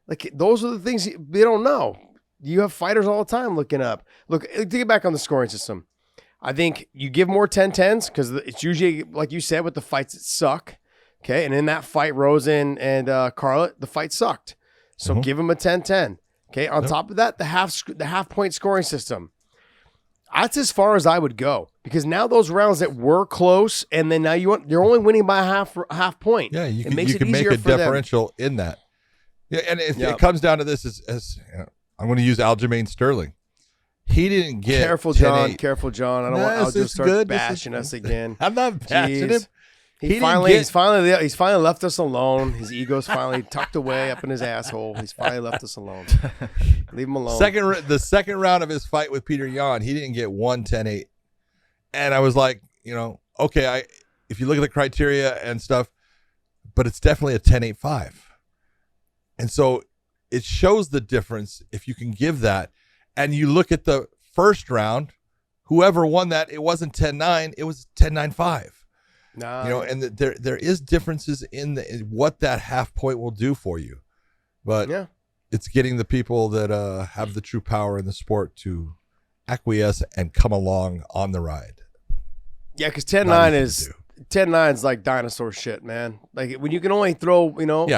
Like, those are the things they don't know. You have fighters all the time looking up. Look, to get back on the scoring system, I think you give more 10-10s because it's usually, like you said, with the fights that suck. Okay, and in that fight, Rosen and Carla, the fight sucked. So give them a 10-10. Okay, on top of that, the half point scoring system. That's as far as I would go because now those rounds that were close, and then now you're only winning by a half point.
Yeah, you can
make
a differential in that. Yeah, and it comes down to this: as you know, I'm going to use Aljamain Sterling. He didn't get
careful, John. Careful, John. I don't want Aljo to start bashing us again.
I'm not bashing him.
He's finally left us alone. His ego's finally tucked away up in his asshole. He's finally left us alone. Leave him alone.
The second round of his fight with Peter Yan, he didn't get 10-8, and I was like, you know, okay, if you look at the criteria and stuff, but it's definitely a 10-8-5, and so it shows the difference if you can give that. And you look at the first round, whoever won that, it wasn't 10-9, it was 10-9-5.
Nah.
You know, and there is differences in what that half point will do for you. But it's getting the people that have the true power in the sport to acquiesce and come along on the ride.
Yeah, because 10-9 is like dinosaur shit, man. Like when you can only throw, you know,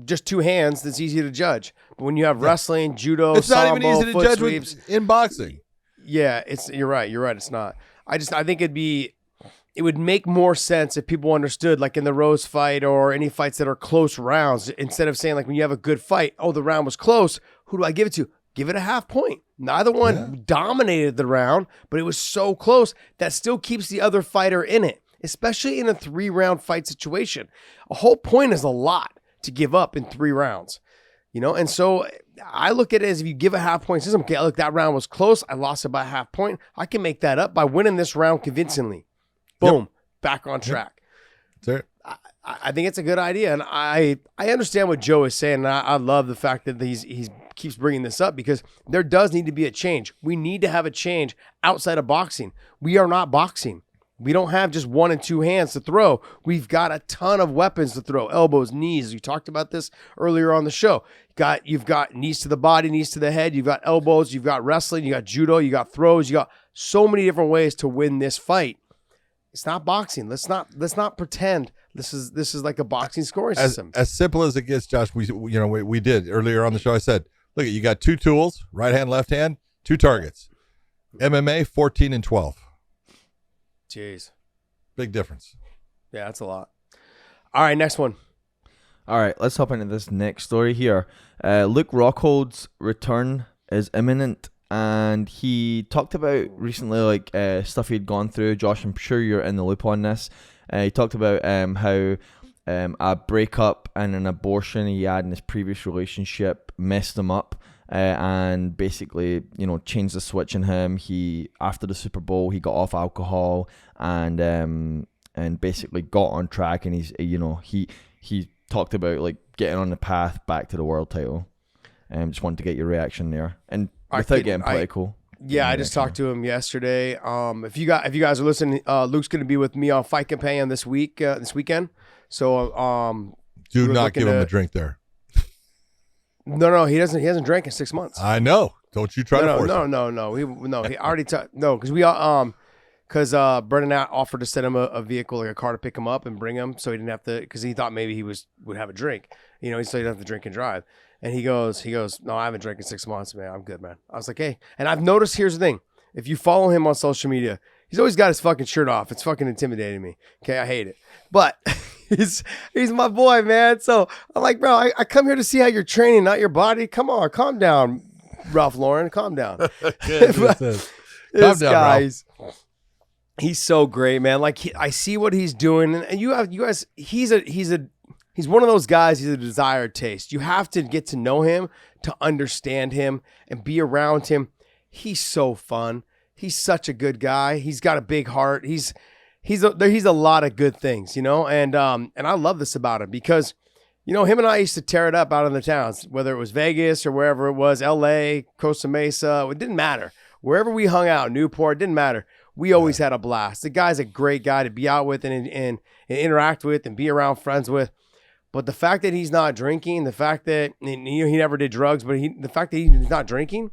just 2 hands, that's easy to judge. But when you have wrestling, judo,
it's
sambo,
not even easy to
foot
judge
sweeps,
in boxing.
Yeah, you're right. It's not. I think it would make more sense if people understood, like in the Rose fight or any fights that are close rounds, instead of saying like when you have a good fight, oh, the round was close, who do I give it to? Give it a half point. Neither one dominated the round, but it was so close that still keeps the other fighter in it, especially in a 3-round fight situation. A whole point is a lot to give up in 3 rounds, you know? And so I look at it as if you give a half point system, okay, look, that round was close. I lost it by a half point. I can make that up by winning this round convincingly. Boom, back on track.
Yep.
I think it's a good idea. And I understand what Joe is saying. And I love the fact that he keeps bringing this up because there does need to be a change. We need to have a change outside of boxing. We are not boxing. We don't have just 1 and 2 hands to throw. We've got a ton of weapons to throw. Elbows, knees. We talked about this earlier on the show. You've got knees to the body, knees to the head. You've got elbows. You've got wrestling. You got judo. You got throws. You got so many different ways to win this fight. It's not boxing. Let's not pretend this is like a boxing scoring system.
As simple as it gets, Josh. We did earlier on the show. I said, look, you got 2 tools, right hand, left hand, 2 targets. MMA 14 and 12.
Jeez.
Big difference.
Yeah, that's a lot. All right, next one.
All right, let's hop into this next story here. Luke Rockhold's return is imminent, and he talked about recently like stuff he'd gone through. Josh, I'm sure you're in the loop on this. He talked about how a breakup and an abortion he had in his previous relationship messed him up. And basically, you know, changed the switch in him. He, after the Super Bowl, he got off alcohol and basically got on track. And he talked about like getting on the path back to the world title. Just wanted to get your reaction there, and without getting political.
Yeah, I just talked to him yesterday. If you guys are listening, Luke's going to be with me on Fight Companion this weekend. So
do not give him a drink there.
No, he doesn't. He hasn't drank in 6 months.
I know. Don't you try to force him.
No. He already because Brendan offered to send him a vehicle, like a car, to pick him up and bring him, so he didn't have to, because he thought maybe he would have a drink, you know, so he didn't have to drink and drive. And he goes, no, I haven't drank in 6 months, man. I'm good, man. I was like, hey, and I've noticed. Here's the thing: if you follow him on social media, he's always got his fucking shirt off. It's fucking intimidating me. Okay, I hate it, but. He's my boy, man. So I'm like, bro, I come here to see how you're training, not your body. Come on, calm down, Ralph Lauren. Calm down. This guy's, he's so great, man. Like I see what he's doing, and you guys. He's one of those guys. He's a desired taste. You have to get to know him to understand him and be around him. He's so fun. He's such a good guy. He's got a big heart. he's a lot of good things, and I love this about him because, him and I used to tear it up out in the towns, whether it was Vegas or wherever it was, L.A., Costa Mesa, it didn't matter. Wherever we hung out, Newport, it didn't matter. We always had a blast. The guy's a great guy to be out with and interact with and be around friends with. But the fact that he's not drinking, the fact that he never did drugs, but the fact that he's not drinking,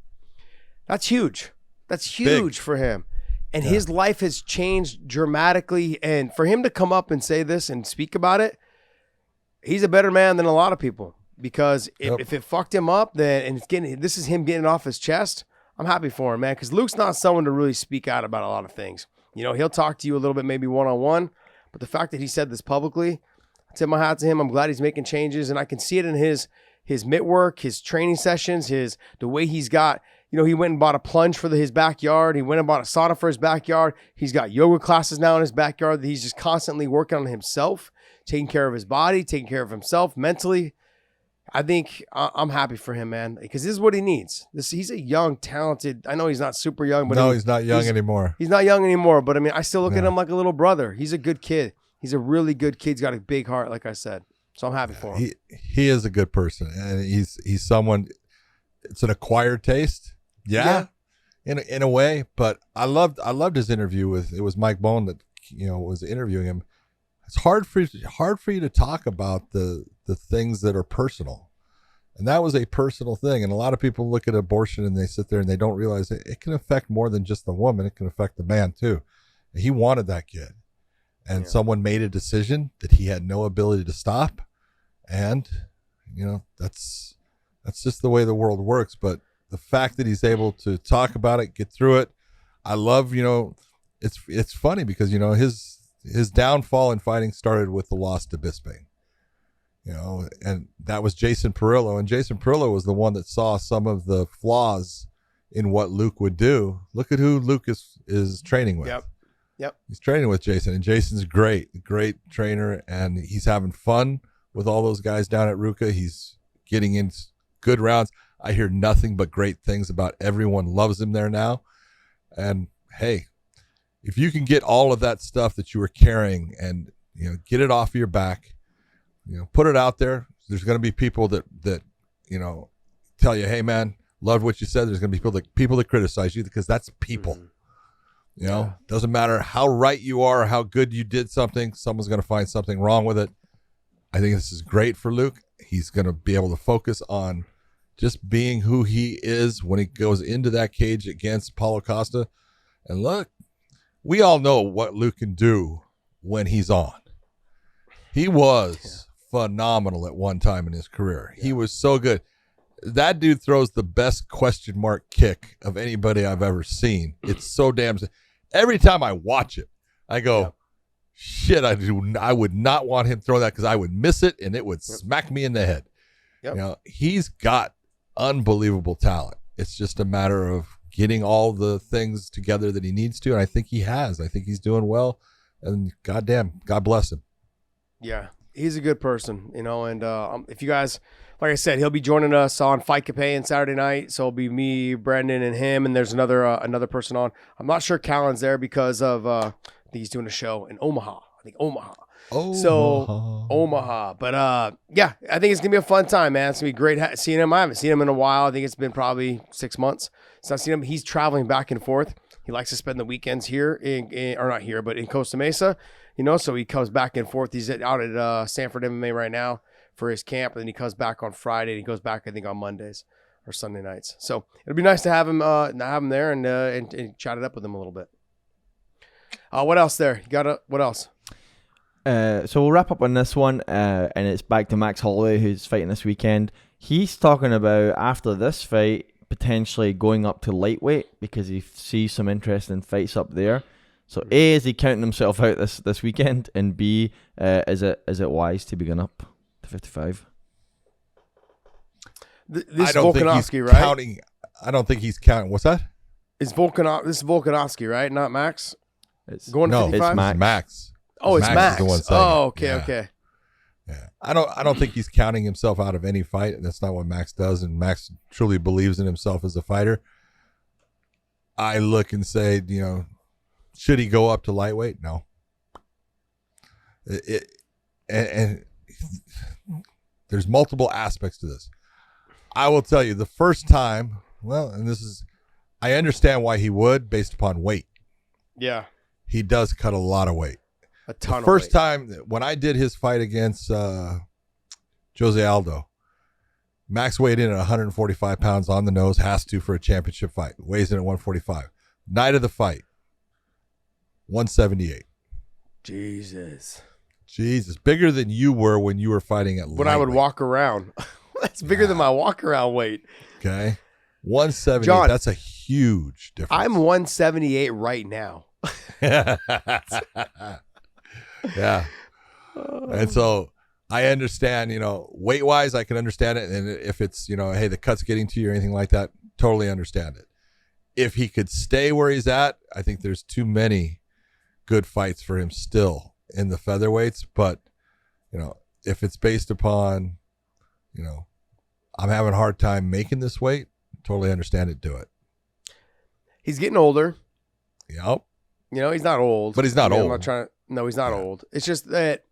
that's huge. That's huge for him. And his life has changed dramatically. And for him to come up and say this and speak about it, he's a better man than a lot of people. Because if it fucked him up, this is him getting it off his chest, I'm happy for him, man. Because Luke's not someone to really speak out about a lot of things. He'll talk to you a little bit, maybe one-on-one. But the fact that he said this publicly, I tip my hat to him. I'm glad he's making changes, and I can see it in his mitt work, his training sessions, the way he's got. He went and bought a plunge for his backyard. He went and bought a sauna for his backyard. He's got yoga classes now in his backyard that he's just constantly working on himself, taking care of his body, taking care of himself mentally. I think I'm happy for him, man, because this is what he needs. He's a young, talented. I know he's not super young, but
no, he's not young anymore.
He's not young anymore, but I still look at him like a little brother. He's a good kid. He's a really good kid. He's got a big heart, like I said. So I'm happy for him.
He is a good person, and he's someone. It's an acquired taste, in a way. But I loved his interview with Mike Bone that was interviewing him. It's hard for you to talk about the things that are personal, and that was a personal thing. And a lot of people look at abortion and they sit there and they don't realize it can affect more than just the woman. It can affect the man too. He wanted that kid. And someone made a decision that he had no ability to stop. And, that's just the way the world works. But the fact that he's able to talk about it, get through it, I love, it's funny because, his downfall in fighting started with the loss to Bisping, and that was Jason Perillo. And Jason Perillo was the one that saw some of the flaws in what Luke would do. Look at who Luke is training with. Yep. He's training with Jason, and Jason's great trainer, and he's having fun with all those guys down at Ruka. He's getting in good rounds. I hear nothing but great things about everyone loves him there now. And hey, if you can get all of that stuff that you were carrying and get it off of your back, put it out there. There's going to be people that tell you, hey man, loved what you said. There's going to be people that criticize you because that's people. Doesn't matter how right you are or how good you did something, someone's going to find something wrong with it. I think this is great for Luke. He's going to be able to focus on just being who he is when he goes into that cage against Paulo Costa. And look, we all know what Luke can do when he's on. He was phenomenal at one time in his career. He was so good. That dude throws the best question mark kick of anybody I've ever seen. It's so damn. Every time I watch it, I go, shit, I would not want him throwing that because I would miss it and it would smack me in the head. He's got unbelievable talent. It's just a matter of getting all the things together that he needs to, and I think he has. I think he's doing well, and goddamn, God bless him.
Yeah, he's a good person, and if you guys, like I said, he'll be joining us on Fight Capé Saturday night, so it'll be me, Brendan, and him, and there's another person on. I'm not sure Callan's there because of I think he's doing a show in Omaha. Omaha. But I think it's gonna be a fun time, man. It's gonna be great seeing him. I haven't seen him in a while. I think it's been probably 6 months since I've seen him. He's traveling back and forth. He likes to spend the weekends here or not here, but in Costa Mesa, so he comes back and forth. He's out at Sanford MMA right now for his camp, and then he comes back on Friday, and he goes back, I think, on Mondays or Sunday nights. So it'll be nice to have him there and chat it up with him a little bit. What else there? What else?
So we'll wrap up on this one, and it's back to Max Holloway, who's fighting this weekend. He's talking about, after this fight, potentially going up to lightweight because he sees some interesting fights up there. So A, is he counting himself out this weekend? And B, is it wise to be going up to 55?
This Volkanovski, right?
Counting. I don't think he's counting. What's that?
This is Volkanovski, right? Not Max?
It's
going to 55?
It's
Max.
Oh, it's Max.
Is the one saying
okay.
Yeah. I don't think he's counting himself out of any fight. That's not what Max does, and Max truly believes in himself as a fighter. I look and say, should he go up to lightweight? No. And there's multiple aspects to this. I will tell you the first time, I understand why he would based upon weight.
Yeah.
He does cut a lot of weight.
A ton
the first time when I did his fight against Jose Aldo, Max weighed in at 145 pounds on the nose, has to for a championship fight. Weighs in at 145. Night of the fight, 178.
Jesus.
Bigger than you were when you were fighting at
when I would walk around. That's bigger than my walk around weight.
Okay. 178,
John,
that's a huge difference.
I'm 178 right now.
Yeah. And so I understand, weight wise, I can understand it. And if it's, hey, the cut's getting to you or anything like that, totally understand it. If he could stay where he's at, I think there's too many good fights for him still in the featherweights. But, if it's based upon, I'm having a hard time making this weight, totally understand it, do it.
He's getting older.
Yep.
He's not old.
But he's not old.
I'm not trying to, no, he's not old. It's just that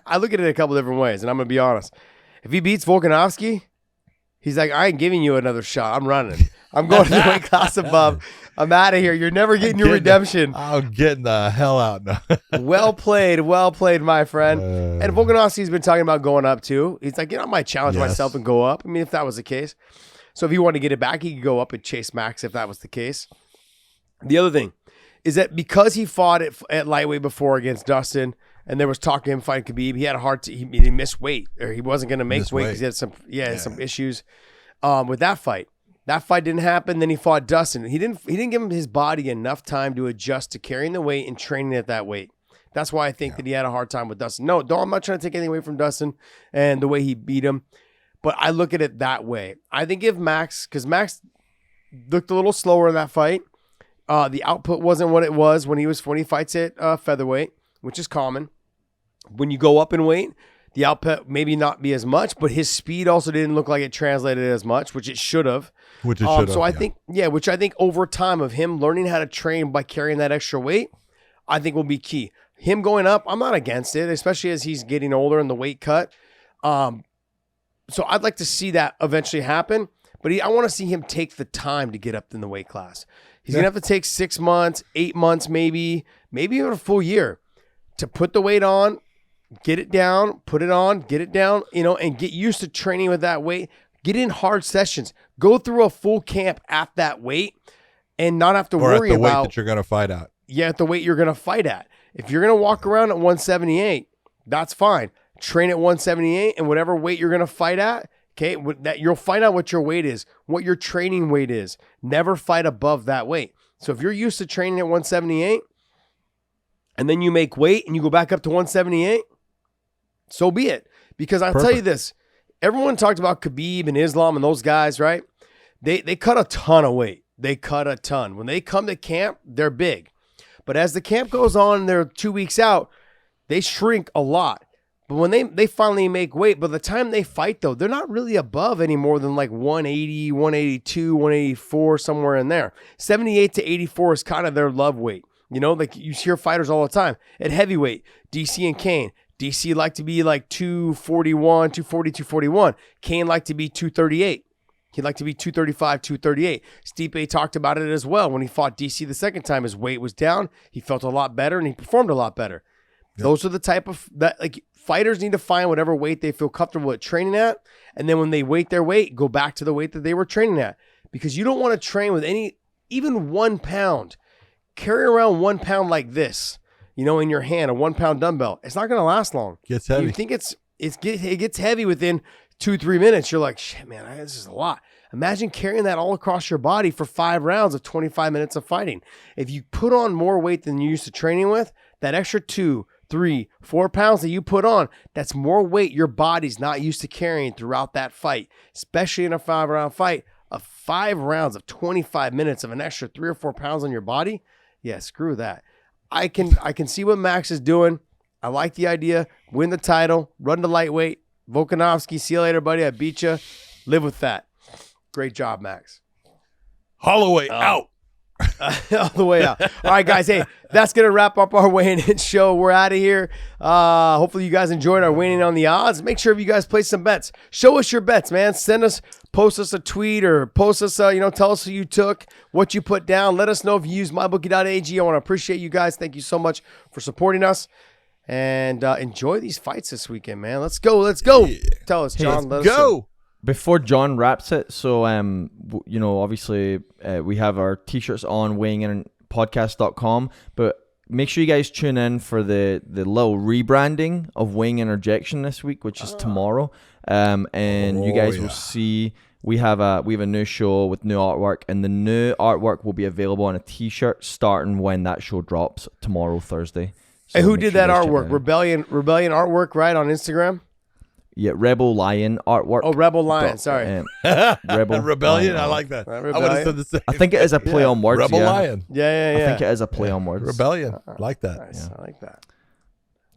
I look at it a couple different ways, and I'm going to be honest. If he beats Volkanovski, he's like, I ain't giving you another shot. I'm running. I'm going to the weight class above. I'm out of here. You're never getting your redemption.
I'm getting the hell out now.
Well played, my friend. And Volkanovski's been talking about going up too. He's like, I might challenge myself and go up. I mean, if that was the case. So if he wanted to get it back, he could go up and chase Max if that was the case. The other thing is that because he fought at lightweight before against Dustin, and there was talk of him fighting Khabib, he had a hard he missed weight, or he wasn't going to make weight because he had some issues with that fight. That fight didn't happen. Then he fought Dustin. He didn't give him his body enough time to adjust to carrying the weight and training at that weight. That's why I think that he had a hard time with Dustin. No, I'm not trying to take anything away from Dustin and the way he beat him, but I look at it that way. I think if because Max looked a little slower in that fight. The output wasn't what it was when he fights at featherweight, which is common. When you go up in weight, the output maybe not be as much, but his speed also didn't look like it translated as much, which it should have. So I think over time of him learning how to train by carrying that extra weight, I think will be key. Him going up, I'm not against it, especially as he's getting older and the weight cut. So I'd like to see that eventually happen, but I want to see him take the time to get up in the weight class. He's going to have to take 6 months, 8 months, maybe even a full year to put the weight on, get it down, put it on, get it down, and get used to training with that weight. Get in hard sessions. Go through a full camp at that weight and not have to worry about.
Or at the weight that you're going to fight at.
Yeah, at the weight you're going to fight at. If you're going to walk around at 178, that's fine. Train at 178 and whatever weight you're going to fight at. Okay, that you'll find out what your weight is, what your training weight is. Never fight above that weight. So if you're used to training at 178 and then you make weight and you go back up to 178, so be it. Because I'll tell you this, everyone talked about Khabib and Islam and those guys, right? They cut a ton of weight. They cut a ton. When they come to camp, they're big. But as the camp goes on, they're 2 weeks out, they shrink a lot. But when they finally make weight, by the time they fight, though, they're not really above any more than like 180, 182, 184, somewhere in there. 78 to 84 is kind of their love weight. Like you hear fighters all the time. At heavyweight, DC and Kane. DC like to be like 241, 240, 241. Kane liked to be 238. He'd like to be 235, 238. Stipe talked about it as well. When he fought DC the second time, his weight was down. He felt a lot better, and he performed a lot better. Yep. Those are the type of that fighters need to find whatever weight they feel comfortable at training at, and then when they weight their weight, go back to the weight that they were training at. Because you don't want to train with even 1 pound. Carry around 1 pound like this, in your hand, a 1 pound dumbbell. It's not going to last long.
Gets heavy.
You think it gets heavy within 2-3 minutes. You're like, shit, man, this is a lot. Imagine carrying that all across your body for 5 rounds of 25 minutes of fighting. If you put on more weight than you used to training with, that extra 2, 3, 4 pounds that you put on, that's more weight your body's not used to carrying throughout that fight, especially in a 5-round fight. 5 rounds of 25 minutes of an extra 3 or 4 pounds on your body. Yeah, screw that. I can see what Max is doing. I like the idea. Win the title, run to lightweight. Volkanovski, see you later, buddy. I beat you. Live with that. Great job, Max.
Holloway out.
All the way out. All right, guys. Hey, that's going to wrap up our weighing in show. We're out of here. Hopefully you guys enjoyed our weighing in on the odds. Make sure you guys place some bets. Show us your bets, man. Post us a tweet or post us, tell us who you took, what you put down. Let us know if you use mybookie.ag. I want to appreciate you guys. Thank you so much for supporting us. And enjoy these fights this weekend, man. Let's go. Yeah. Tell us, John.
Let's go.
Before John wraps it, so obviously we have our t-shirts on weighingin podcast.com, but make sure you guys tune in for the little rebranding of Weighing Interjection this week, which is tomorrow. And you guys will see we have a new show with new artwork, and the new artwork will be available on a t-shirt starting when that show drops tomorrow, Thursday. So
hey, who did that artwork? Rebellion Artwork, right, on Instagram?
Yeah, Rebel Lion Artwork.
Oh, Rebel Lion, sorry.
Rebellion, I like that. I would have said the same.
I think it is a play on words.
Rebel Lion.
Yeah.
I think it is a play on words.
Rebellion, like that.
Nice. I like that.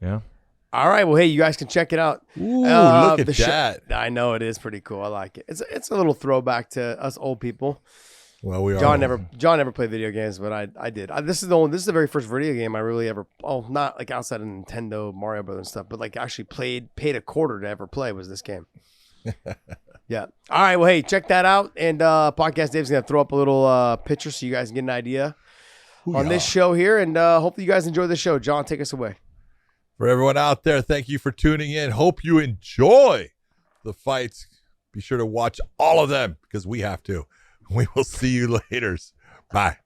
Yeah.
All right, well, hey, you guys can check it out.
Ooh, look at that.
I know, it is pretty cool. I like it. It's a little throwback to us old people.
Well, we are.
John never played video games, but I did. This is the very first video game I really ever. Oh, not like outside of Nintendo, Mario Brothers and stuff, but like actually paid a quarter to ever play was this game. Yeah. All right. Well, hey, check that out. And Podcast Dave's gonna throw up a little picture so you guys can get an idea on this show here. And hopefully you guys enjoy the show. John, take us away.
For everyone out there, thank you for tuning in. Hope you enjoy the fights. Be sure to watch all of them because we have to. We will see you later. Bye.